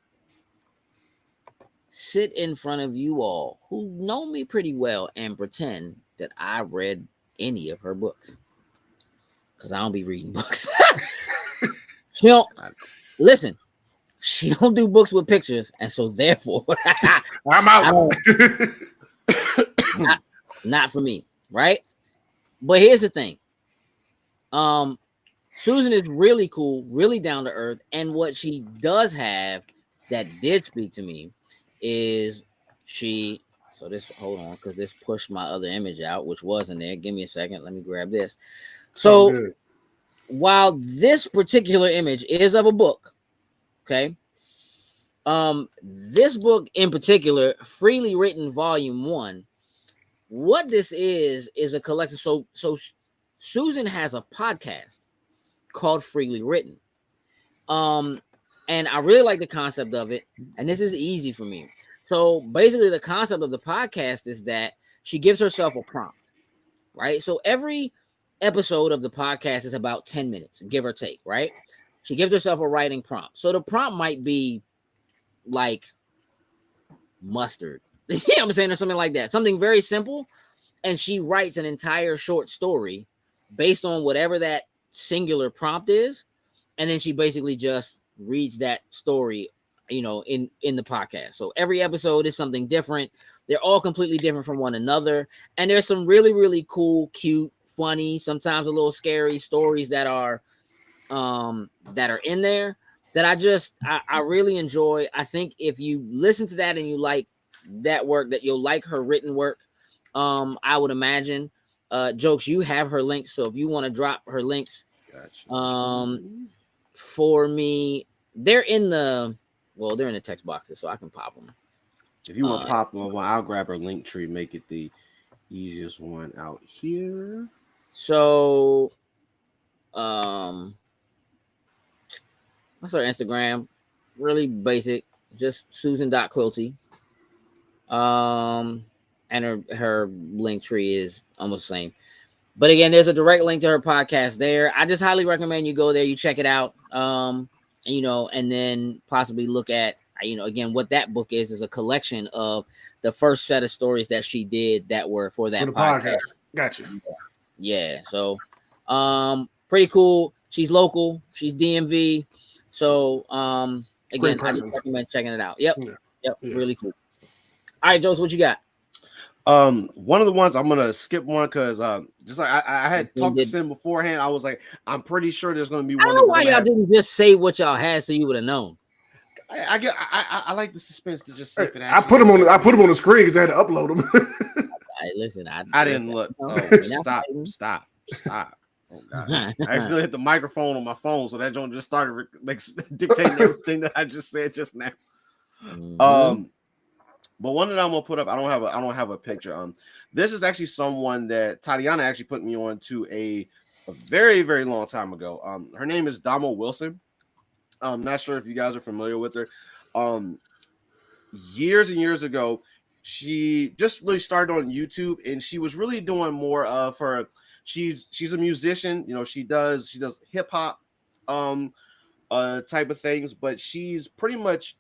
sit in front of you all who know me pretty well and pretend that I read any of her books, because I don't be reading books. She don't listen. She don't do books with pictures, and so therefore, I'm out. Not for me, right? But here's the thing. Susan is really cool, really down to earth, and what she does have that did speak to me is she. So this, hold on, because this pushed my other image out, which wasn't there. Give me a second. Let me grab this. So while this particular image is of a book, okay, this book in particular, Freely Written Volume 1, what this is a collection. So Susan has a podcast called Freely Written. And I really like the concept of it, and this is easy for me. So basically the concept of the podcast is that she gives herself a prompt, right? So every episode of the podcast is about 10 minutes, give or take, right? She gives herself a writing prompt. So the prompt might be like mustard, you know what I'm saying, or something like that, something very simple. And she writes an entire short story based on whatever that singular prompt is, and then she basically just reads that story, you know, in the podcast. So every episode is something different. They're all completely different from one another, and there's some really, really cool, cute, funny, sometimes a little scary stories that are in there that I really enjoy. I think if you listen to that and you like that work, that you'll like her written work. I would imagine. Jokes, you have her links, so if you want to drop her links, for me, they're in the text boxes, so I can pop them. If you want to pop them, I'll grab her link tree, make it the easiest one out here. So, what's her Instagram? Really basic, just Susan.Quilty. And her link tree is almost the same. But again, there's a direct link to her podcast there. I just highly recommend you go there, you check it out, you know, and then possibly look at, you know, again, what that book is a collection of the first set of stories that she did that were for that podcast. Gotcha. Yeah. So, pretty cool. She's local. She's DMV. So, again, I just recommend checking it out. Yep. Yeah. Really cool. All right, Joseph, what you got? One of the ones I'm gonna skip one because just like I had talked to Sim beforehand, I was like, I'm pretty sure there's gonna be one. I don't know why y'all didn't just say what y'all had so you would have known. I like the suspense to just see if it I put them on the screen because I had to upload them. Right, listen, I didn't look. Stop. Oh God! I accidentally hit the microphone on my phone, so that joint just started like dictating everything that I just said just now. Mm-hmm. But one that I'm gonna put up, I don't have a picture. This is actually someone that Tatiana actually put me on to a very, very long time ago. Her name is Damo Wilson. I'm not sure if you guys are familiar with her. Years and years ago, she just really started on YouTube, and she was really doing more of her. She's a musician, you know. She does hip hop, type of things, but she's pretty much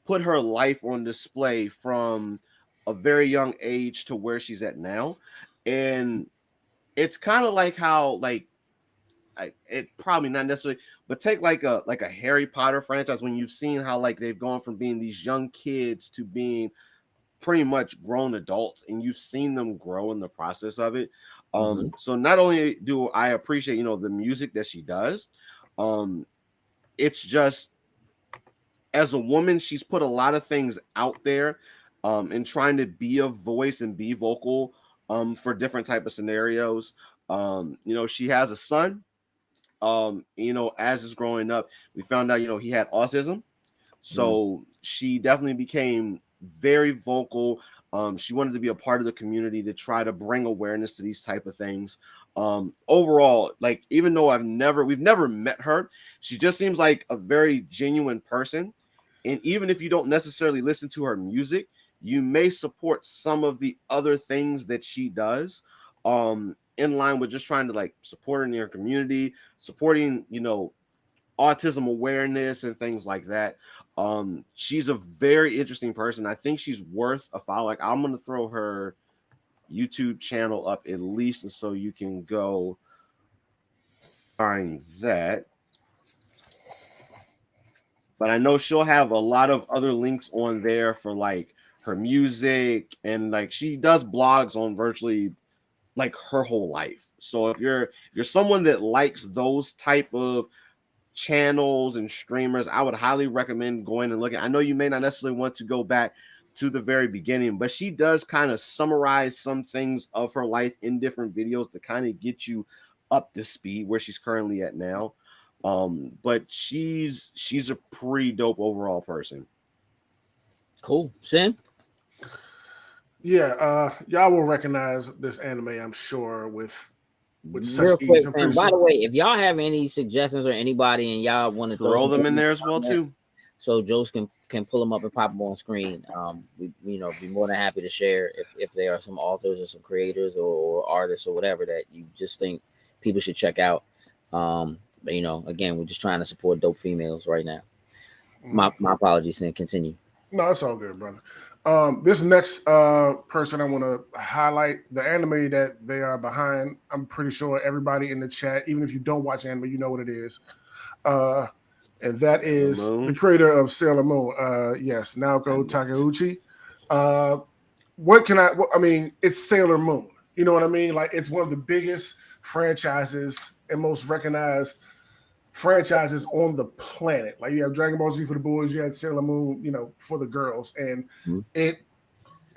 put her life on display from a very young age to where she's at now. And it's kind of like how, it probably not necessarily, but take like a Harry Potter franchise, when you've seen how like they've gone from being these young kids to being pretty much grown adults, and you've seen them grow in the process of it. So not only do I appreciate, you know, the music that she does, it's just, as a woman, she's put a lot of things out there, and trying to be a voice and be vocal, for different type of scenarios. You know, she has a son. You know, as is growing up, we found out, you know, he had autism. So she definitely became very vocal. She wanted to be a part of the community to try to bring awareness to these type of things. Overall, like, even though we've never met her, she just seems like a very genuine person. And even if you don't necessarily listen to her music, you may support some of the other things that she does, in line with just trying to like support her in your community, supporting, you know, autism awareness and things like that. She's a very interesting person. I think she's worth a follow. Like, I'm going to throw her YouTube channel up at least, and so you can go find that. But I know she'll have a lot of other links on there for like her music, and like she does blogs on virtually like her whole life. So if you're someone that likes those type of channels and streamers, I would highly recommend going and looking. I know you may not necessarily want to go back to the very beginning, but she does kind of summarize some things of her life in different videos to kind of get you up to speed where she's currently at now. But she's a pretty dope overall person. Cool. Sin? Yeah, y'all will recognize this anime, I'm sure, with such real quick, ease. man, by the way, if y'all have any suggestions or anybody and y'all want to throw them in there as well too, so Joe's can pull them up and pop them on screen. We be more than happy to share if there are some authors or some creators or artists or whatever that you just think people should check out. But again, we're just trying to support dope females right now. My apologies, and continue. No, it's all good, brother. This next person I want to highlight, the anime that they are behind. I'm pretty sure everybody in the chat, even if you don't watch anime, you know what it is. And that is the creator of Sailor Moon. Yes, Naoko Takeuchi. I mean, it's Sailor Moon. You know what I mean? Like, it's one of the biggest franchises and most recognized franchises on the planet. Like, you have Dragon Ball Z for the boys, you had Sailor Moon, for the girls. And it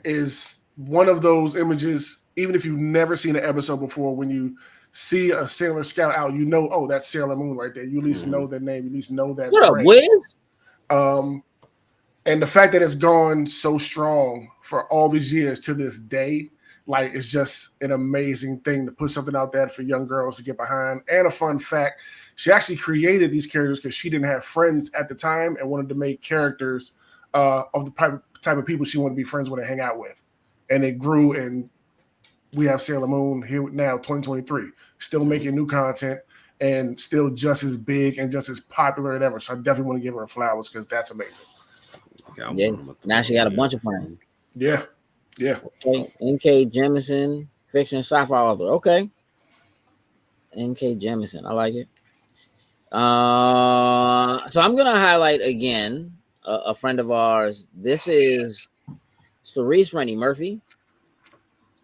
is one of those images, even if you've never seen an episode before, when you see a Sailor Scout out, oh, that's Sailor Moon right there. You at least know their name, you at least know that. What up, Wiz? And the fact that it's gone so strong for all these years to this day, like, it's just an amazing thing to put something out there for young girls to get behind. And a fun fact, she actually created these characters because she didn't have friends at the time and wanted to make characters of the type of people she wanted to be friends with and hang out with. And it grew, and we have Sailor Moon here now, 2023, still making new content and still just as big and just as popular as ever. So I definitely want to give her flowers because that's amazing. Yeah. Now she got a bunch of friends. Yeah. Yeah. Okay. N.K. Jemisin, fiction and sci-fi author. Okay. N.K. Jemisin. I like it. So I'm gonna highlight again a friend of ours. This is Cerise Rennie Murphy,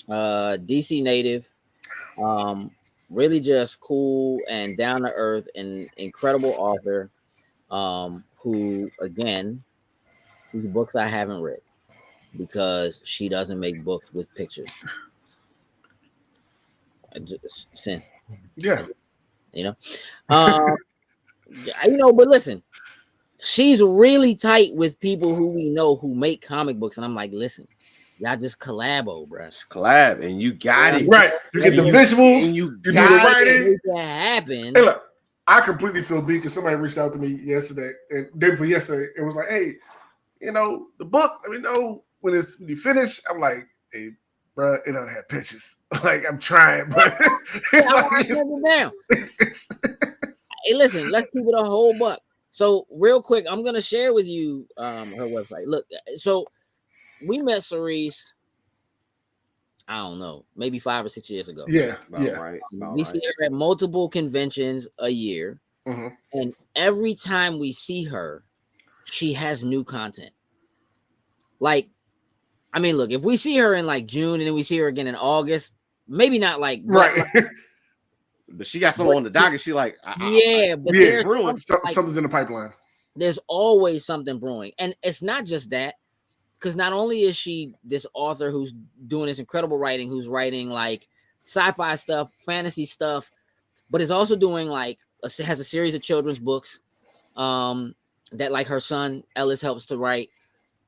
DC native, really just cool and down to earth and incredible author, who again, these books I haven't read because she doesn't make books with pictures. Sin. Yeah. But listen, she's really tight with people who we know who make comic books, and I'm like, listen, y'all just collabo, bro. Collab, and you got it right. You get the visuals, and you do the writing. Make that happen. Hey, look, I completely feel beat because somebody reached out to me yesterday, and day before yesterday, it was like, hey, the book. Let me know when you finish. I'm like, hey, bro, it don't have pictures. Like, I'm trying, but down. Hey, listen, let's keep it a whole buck. So real quick, I'm gonna share with you her website. Look, so we met Cerise, I don't know, maybe 5 or 6 years ago. Yeah, right. We see her at multiple conventions a year, and every time we see her, she has new content. Like, I mean, look, if we see her in like June and then we see her again in August, maybe not like right. But she got something on the docket. She like, something's in the pipeline. There's always something brewing, and it's not just that, because not only is she this author who's doing this incredible writing, who's writing like sci-fi stuff, fantasy stuff, but is also doing like has a series of children's books that like her son Ellis helps to write,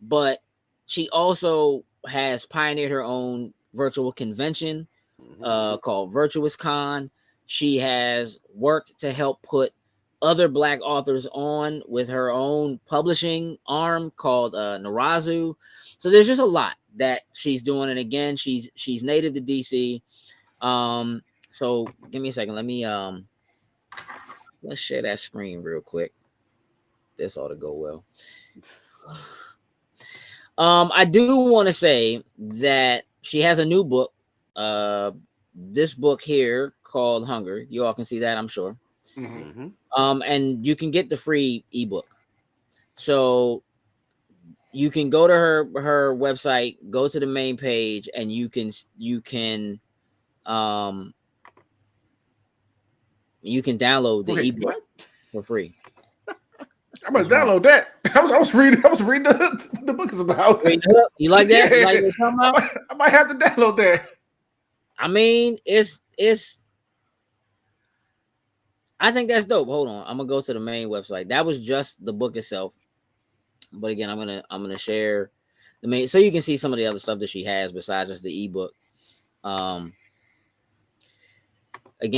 but she also has pioneered her own virtual convention called Virtuous Con. She has worked to help put other Black authors on with her own publishing arm called Narazu. So there's just a lot that she's doing. And again, she's native to DC. So give me a second. Let me let's share that screen real quick. This ought to go well. I do want to say that she has a new book. This book here called Hunger. You all can see that, I'm sure. And you can get the free ebook. So you can go to her website, go to the main page, and you can You can download the ebook for free. I must download that. I was reading the book is about. You like that? Yeah. You like what I'm talking about? I might have to download that. I mean, it's. I think that's dope. Hold on, I'm gonna go to the main website. That was just the book itself. But again, I'm gonna share the main so you can see some of the other stuff that she has besides just the ebook. Again,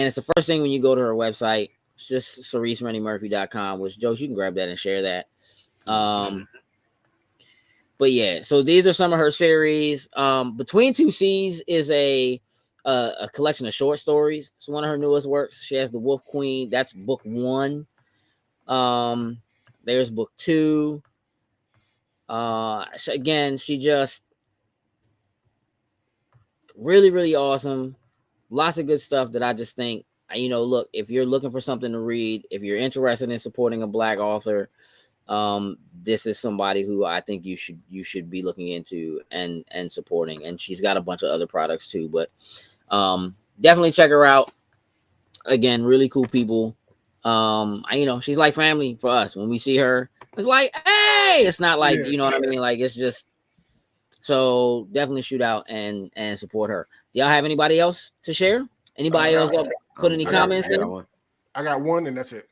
it's the first thing when you go to her website. It's just CeriseRennieMurphy.com, which Jokes, you can grab that and share that. But yeah, so these are some of her series. Between Two Seas is a collection of short stories. It's one of her newest works. She has The Wolf Queen. That's book 1. There's book 2. Again, she just really, really awesome. Lots of good stuff that I just think, look, if you're looking for something to read, if you're interested in supporting a Black author, this is somebody who I think you should be looking into and supporting. And she's got a bunch of other products too, but definitely check her out. Again, really cool people. She's like family for us. When we see her, it's like, hey, it's not like, you know what I mean? Like, it's just, so definitely shoot out and support her. Do y'all have anybody else to share? Anybody else put any comments in? I got one and that's it.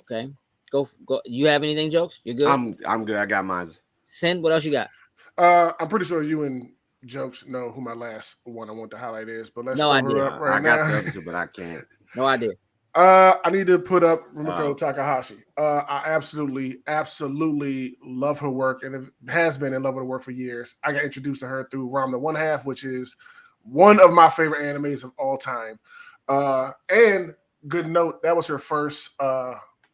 Okay. Go. You have anything, Jokes? You're good? I'm good. I got mine. Send, what else you got? I'm pretty sure you and Jokes know who my last one I want to highlight is, but let's no idea. Up right I got now. the other two, but I can't. No idea. I need to put up Rumiko Takahashi. I absolutely love her work and has been in love with her work for years. I got introduced to her through Ram the One Half, which is one of my favorite animes of all time. And good note, that was her first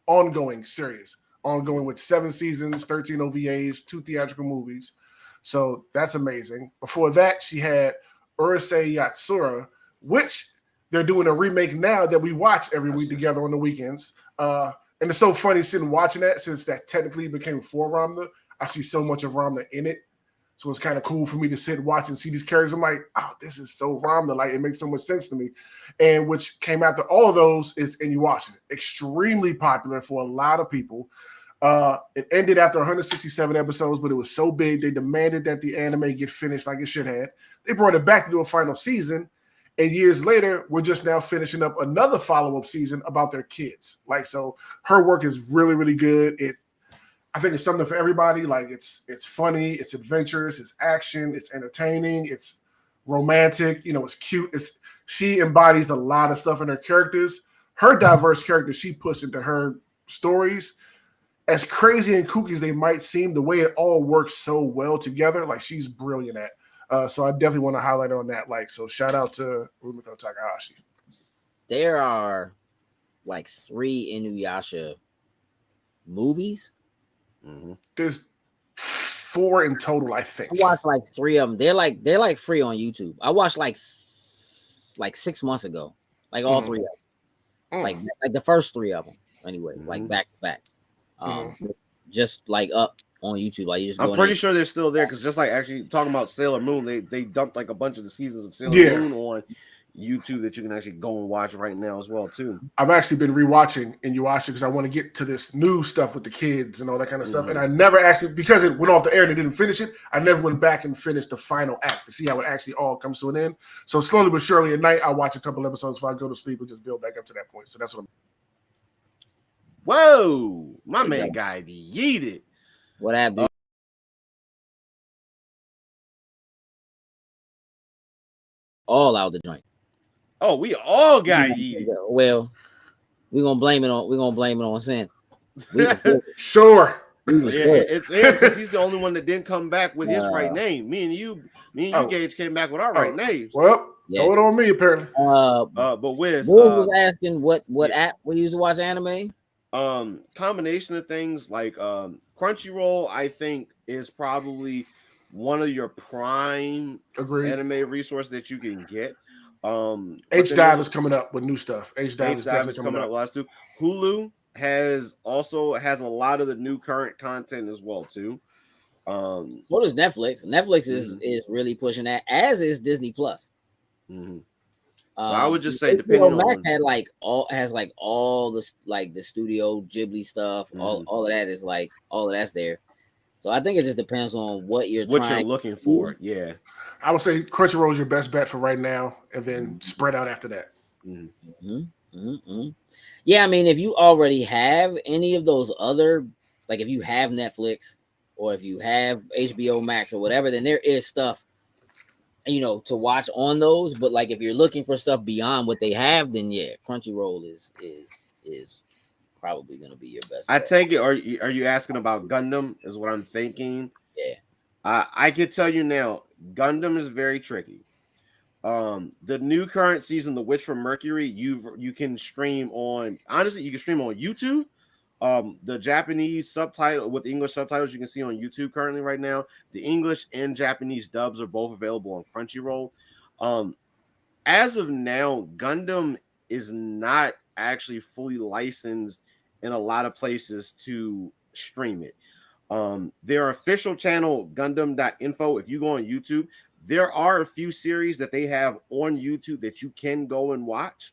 ongoing series, with 7 seasons, 13 OVAs, 2 theatrical movies. So that's amazing. Before that, she had Urusei Yatsura, which they're doing a remake now that we watch every week together on the weekends. And it's so funny sitting watching that, since that technically became for Ramna. I see so much of Ramna in it. So it's kind of cool for me to sit and watch and see these characters. I'm like, oh, this is so Ramna. Like, it makes so much sense to me. And which came after all of those is Inuyasha. Extremely popular for a lot of people. It ended after 167 episodes, but it was so big, they demanded that the anime get finished like it should have. They brought it back to do a final season. And years later, we're just now finishing up another follow-up season about their kids. Like, so her work is really, really good. I think it's something for everybody. Like, it's funny, it's adventurous, it's action, it's entertaining, it's romantic, it's cute. She embodies a lot of stuff in her characters. Her diverse characters she puts into her stories, as crazy and kooky as they might seem, the way it all works so well together, like, she's brilliant at. So I definitely want to highlight on that. Like, so shout out to Rumiko Takahashi. There are like 3 Inuyasha movies. Mm-hmm. There's 4 in total, I think. I watched like 3 of them. They're like free on YouTube. I watched like 6 months ago, like all 3 of them, like the first 3 of them. Anyway, like back to back, just like up on YouTube. Like, you just. I'm pretty sure they're still there, because just like actually talking about Sailor Moon, they dumped like a bunch of the seasons of Sailor Moon on YouTube that you can actually go and watch right now as well too. I've actually been rewatching Inuyasha because I want to get to this new stuff with the kids and all that kind of stuff. And I never actually, because it went off the air and they didn't finish it, I never went back and finished the final act to see how it actually all comes to an end. So slowly but surely at night, I watch a couple episodes before I go to sleep and just build back up to that point. So that's what I'm. Whoa, my man got yeeted. What happened? All out the joint. Oh, we all got yeeted. Well, we're gonna blame it on Sin. Sure. It's because he's the only one that didn't come back with his right name. Me and you, Gage, came back with our right names. Well, throw it on me apparently. But Wiz was asking what app we use to watch anime. Combination of things like Crunchyroll, I think, is probably one of your prime anime resource that you can get. H-Dive is coming up with new stuff. H-Dive is coming up. Last 2. Hulu has a lot of the new current content as well too. So does Netflix. Netflix is really pushing that, as is Disney Plus. Mm-hmm. So I would just say, depending on has all the the Studio Ghibli stuff, all of that is all of that's there. So I think it just depends on what you're looking for. Yeah, I would say Crunchyroll is your best bet for right now, and then spread out after that. Yeah, I mean, if you already have any of those other, like if you have Netflix or if you have HBO Max or whatever, then there is stuff, to watch on those. But like if you're looking for stuff beyond what they have, then yeah, Crunchyroll is probably going to be your best. I take it. Are you asking about Gundam? Is what I'm thinking. Yeah. I can tell you now, Gundam is very tricky. The new current season, The Witch from Mercury, you can stream on. Honestly, you can stream on YouTube. The Japanese subtitle with English subtitles you can see on YouTube currently right now. The English and Japanese dubs are both available on Crunchyroll. As of now, Gundam is not actually fully licensed in a lot of places to stream it. Their official channel, Gundam.info, if you go on YouTube, there are a few series that they have on YouTube that you can go and watch.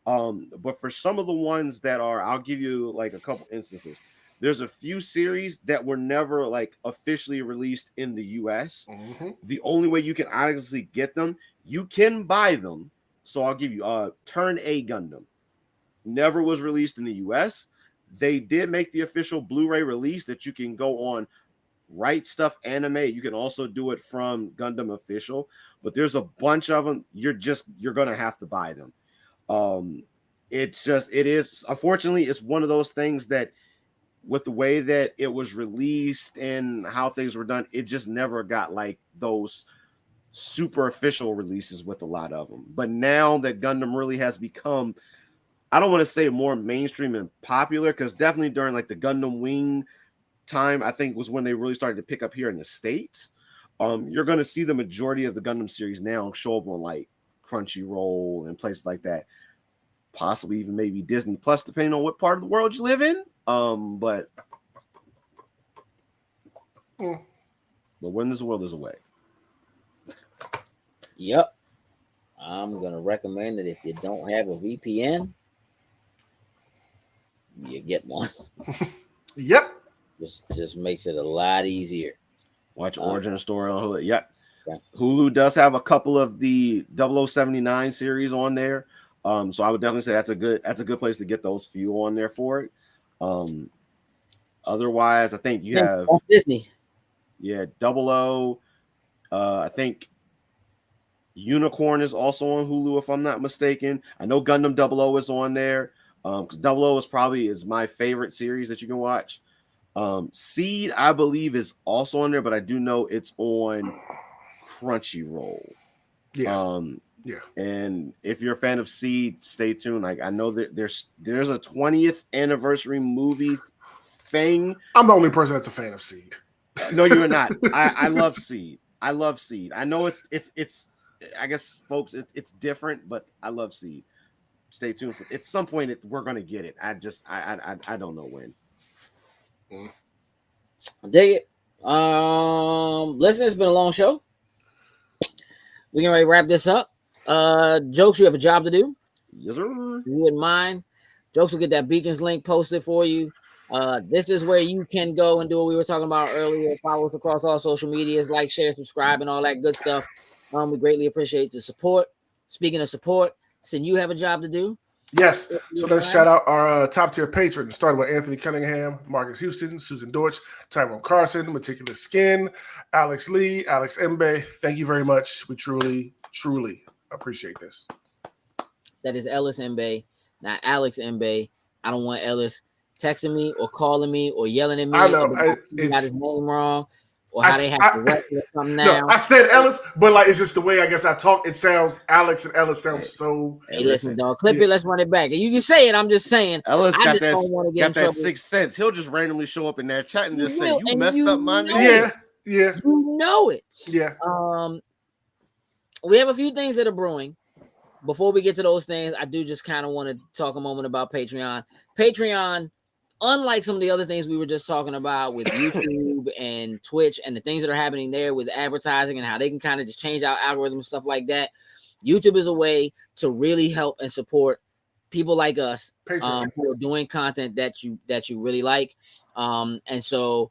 But for some of the ones that are, I'll give you like a couple instances. There's a few series that were never like officially released in the US. The only way you can honestly get them, you can buy them. So I'll give you Turn A Gundam. Never was released in the US. They did make the official Blu-ray release that you can go on Right Stuff Anime. You can also do it from Gundam Official, but there's a bunch of them. You're gonna have to buy them. It is unfortunately it's one of those things that with the way that it was released and how things were done, it just never got like those super official releases with a lot of them. But now that Gundam really has become, I don't want to say more mainstream and popular, because definitely during like the Gundam Wing time, I think was when they really started to pick up here in the States. You're going to see the majority of the Gundam series now show up on like Crunchyroll and places like that, possibly even maybe Disney Plus, depending on what part of the world you live in. But when there's a will, there's a way. Yep. I'm gonna recommend that if you don't have a VPN, you get one. Yep. Just makes it a lot easier. Watch Origin Story on Hulu. Yep. Okay. Hulu does have a couple of the 0079 series on there. So I would definitely say that's a good place to get those few on there for it. Otherwise, I think you have Disney. Yeah, 00. I think Unicorn is also on Hulu, if I'm not mistaken. I know Gundam 00 is on there. 00 is my favorite series that you can watch. Seed, I believe, is also on there, but I do know it's on Crunchyroll. Yeah. Yeah. And if you're a fan of Seed, stay tuned. Like I know that there's a 20th anniversary movie thing. I'm the only person that's a fan of Seed. No, you're not. I love Seed. I love Seed. I know it's I guess folks it's different, but I love Seed. Stay tuned for at some point we're gonna get it. I don't know when. Dig it. Listen, it's been a long show. We're gonna wrap this up. Jokes, you have a job to do. Yes, sir. You wouldn't mind. Jokes will get that Beacons link posted for you. This is where you can go and do what we were talking about earlier. Follow us across all social medias, like, share, subscribe, and all that good stuff. We greatly appreciate the support. Speaking of support, Sin, you have a job to do. Yes. So let's shout out our top tier patrons. Started with Anthony Cunningham, Marcus Houston, Susan Deutsch, Tyrone Carson, Meticulous Skin, Alex Lee, Alex Mbe. Thank you very much. We truly, truly appreciate this. That is Ellis Mbe, not Alex Mbe. I don't want Ellis texting me or calling me or yelling at me. I know. He got his name wrong. Or how they have to write it or something now. No, I said Ellis, but like it's just the way I guess I talk. It sounds Alex and Ellis sounds so. Hey, listen, dog. Clip it. Let's run it back. You can say it. I'm just saying. Ellis got that sixth sense. He'll just randomly show up in there chat and just say, "You messed up my name." Yeah. You know it. Yeah. We have a few things that are brewing. Before we get to those things, I do just kind of want to talk a moment about Patreon. Patreon, unlike some of the other things we were just talking about with YouTube and Twitch and the things that are happening there with advertising and how they can kind of just change our algorithm and stuff like that, YouTube is a way to really help and support people like us who are doing content that you really like. And so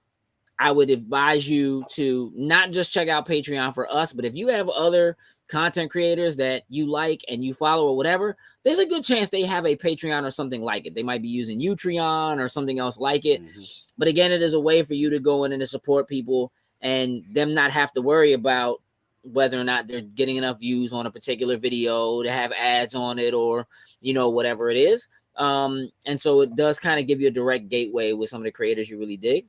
I would advise you to not just check out Patreon for us, but if you have other content creators that you like and you follow or whatever, there's a good chance they have a Patreon or something like it. They might be using Utreon or something else like it. But again, it is a way for you to go in and to support people and them not have to worry about whether or not they're getting enough views on a particular video to have ads on it or, whatever it is. And so it does kind of give you a direct gateway with some of the creators you really dig.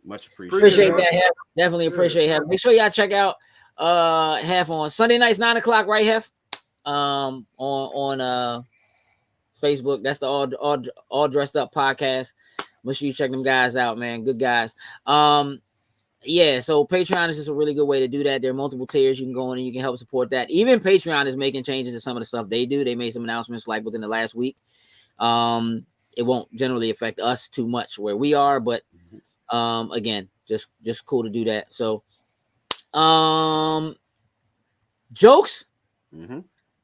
Much appreciate that, Hef. Definitely appreciate Hef. Make sure y'all check out Hef on Sunday nights, 9:00, right, Hef? On Facebook. That's the all dressed up podcast. Make sure you check them guys out, man. Good guys. Yeah, so Patreon is just a really good way to do that. There are multiple tiers you can go in and you can help support that. Even Patreon is making changes to some of the stuff they do. They made some announcements like within the last week. It won't generally affect us too much where we are, but again, just cool to do that. So jokes.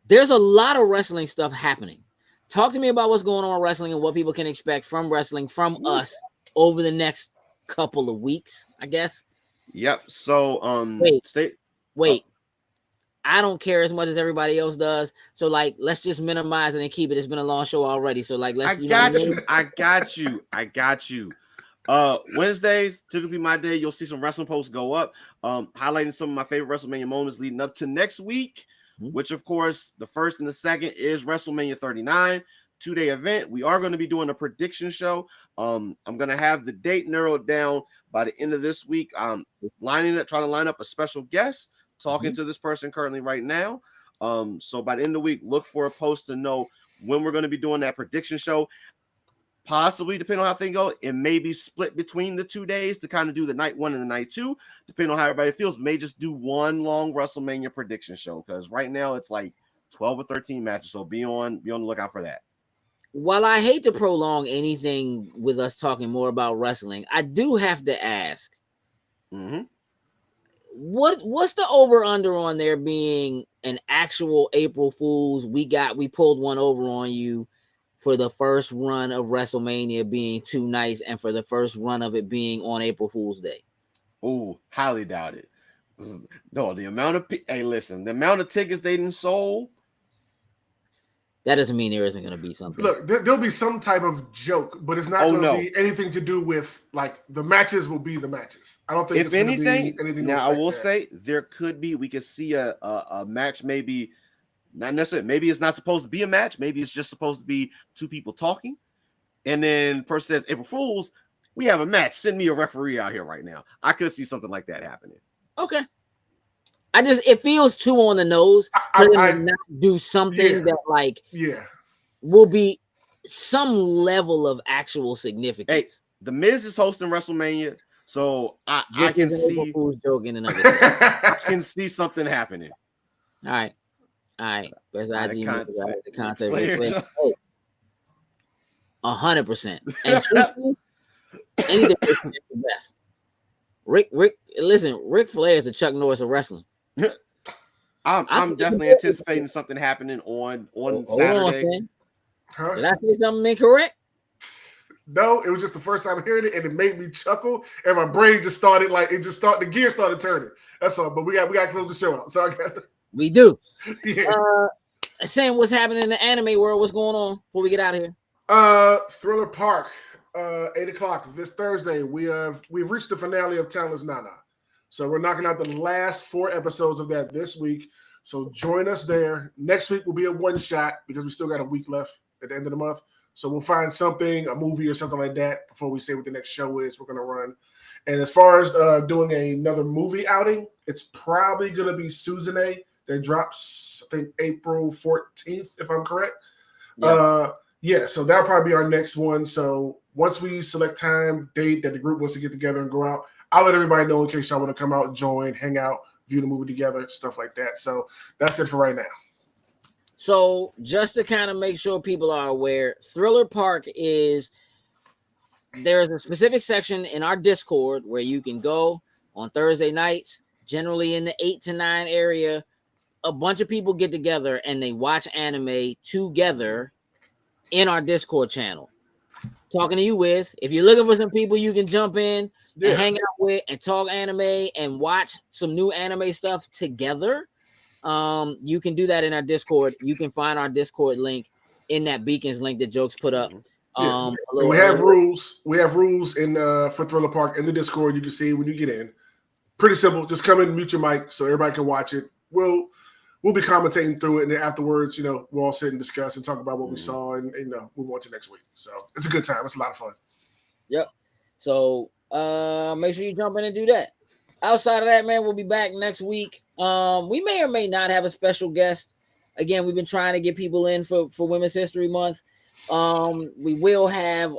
There's a lot of wrestling stuff happening. Talk to me about what's going on in wrestling and what people can expect from wrestling from us over the next couple of weeks, I guess. Yep. So wait. I don't care as much as everybody else does. So let's just minimize it and keep it. It's been a long show already. So let's I got you. Wednesdays, typically my day, you'll see some wrestling posts go up, highlighting some of my favorite WrestleMania moments leading up to next week, which of course the first and the second is WrestleMania 39, 2-day event. We are going to be doing a prediction show. I'm going to have the date narrowed down by the end of this week. Trying to line up a special guest, talking to this person currently right now. So by the end of the week, look for a post to know when we're going to be doing that prediction show. Possibly, depending on how things go, it may be split between the 2 days to kind of do the night 1 and the night 2, depending on how everybody feels. May just do one long WrestleMania prediction show because right now it's like 12 or 13 matches. So be on the lookout for that. While I hate to prolong anything with us talking more about wrestling, I do have to ask, what's the over under on there being an actual April Fool's? We pulled one over on you for the first run of WrestleMania being 2 nights and for the first run of it being on April Fool's Day. Oh, highly doubt it. No, the amount of the amount of tickets they didn't sold. That doesn't mean there isn't going to be something. Look, there'll be some type of joke, but it's not going to be anything to do with the matches will be the matches. I don't think if anything. Now I will say there could be. We could see a match maybe. Not necessarily. Maybe it's not supposed to be a match. Maybe it's just supposed to be 2 people talking. And then person says, April Fools, we have a match. Send me a referee out here right now. I could see something like that happening. Okay. It feels too on the nose for them to not do something that will be some level of actual significance. Hey, the Miz is hosting WrestleMania, so I can see joking and I can see something happening. All right. Best ID the content. 100%. And truthfully, anything is the best. Ric Flair is the Chuck Norris of wrestling. I'm definitely anticipating something happening on Saturday. Did I say something incorrect? No, it was just the first time hearing it, and it made me chuckle, and my brain just started the gear started turning. That's all. But we got to close the show out. So we do. Yeah. Saying what's happening in the anime world. What's going on before we get out of here? Thriller Park, 8:00 this Thursday. We've reached the finale of Talentless Nana. So we're knocking out the last 4 episodes of that this week. So join us there. Next week will be a one-shot because we still got a week left at the end of the month. So we'll find something, a movie or something like that before we say what the next show is we're going to run. And as far as doing another movie outing, it's probably going to be Suzume that drops, I think, April 14th, if I'm correct. So that'll probably be our next one. So once we select time, date that the group wants to get together and go out, I'll let everybody know in case y'all want to come out, join, hang out, view the movie together, stuff like that. So that's it for right now. So just to kind of make sure people are aware, Thriller Park there's a specific section in our Discord where you can go on Thursday nights, generally in the 8 to 9 area, a bunch of people get together and they watch anime together in our Discord channel. Talking to you, Wiz. If you're looking for some people you can jump in and hang out with and talk anime and watch some new anime stuff together, you can do that in our Discord. You can find our Discord link in that Beacons link that Jokes put up. We have rules. We have rules in for Thriller Park in the Discord. You can see when you get in. Pretty simple. Just come in, mute your mic so everybody can watch it. We'll be commentating through it, and then afterwards, we'll all sit and discuss and talk about what we saw, and move on to next week. So it's a good time. It's a lot of fun. Yep. So make sure you jump in and do that. Outside of that, man, we'll be back next week. We may or may not have a special guest. Again, we've been trying to get people in for Women's History Month. We will have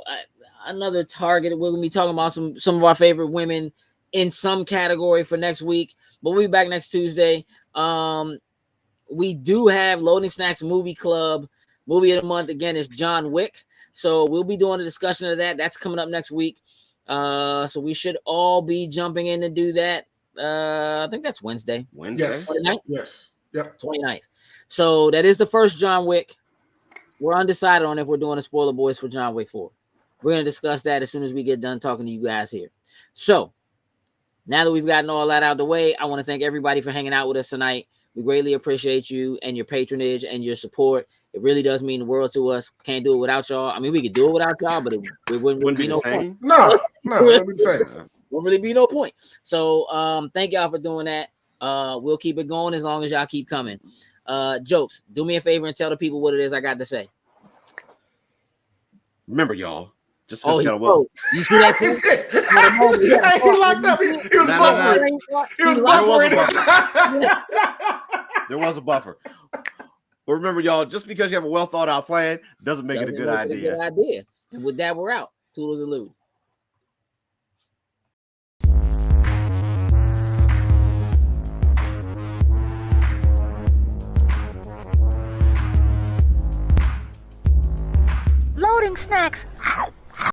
another target. We're gonna be talking about some of our favorite women in some category for next week, but we'll be back next Tuesday. We do have Loading Snacks Movie Club. Movie of the month again is John Wick. So we'll be doing a discussion of that. That's coming up next week. So we should all be jumping in to do that. I think that's Wednesday. Yes. 29th? Yes. Yep. 29th. So that is the first John Wick. We're undecided on if we're doing a Spoiler Boys for John Wick 4. We're going to discuss that as soon as we get done talking to you guys here. So now that we've gotten all that out of the way, I want to thank everybody for hanging out with us tonight. We greatly appreciate you and your patronage and your support. It really does mean the world to us. Can't do it without y'all. I mean, we could do it without y'all, but it wouldn't be no point. No, it wouldn't be the same. Won't really be no point. So thank y'all for doing that. We'll keep it going as long as y'all keep coming. Jokes, do me a favor and tell the people what it is I got to say. Remember, y'all. Just you see that thing? He locked up. He was buffering. He was buffering. There was a buffer. But remember, y'all, just because you have a well thought out plan doesn't make it a good idea. And with that, we're out. Toodles and lose. Loading Snacks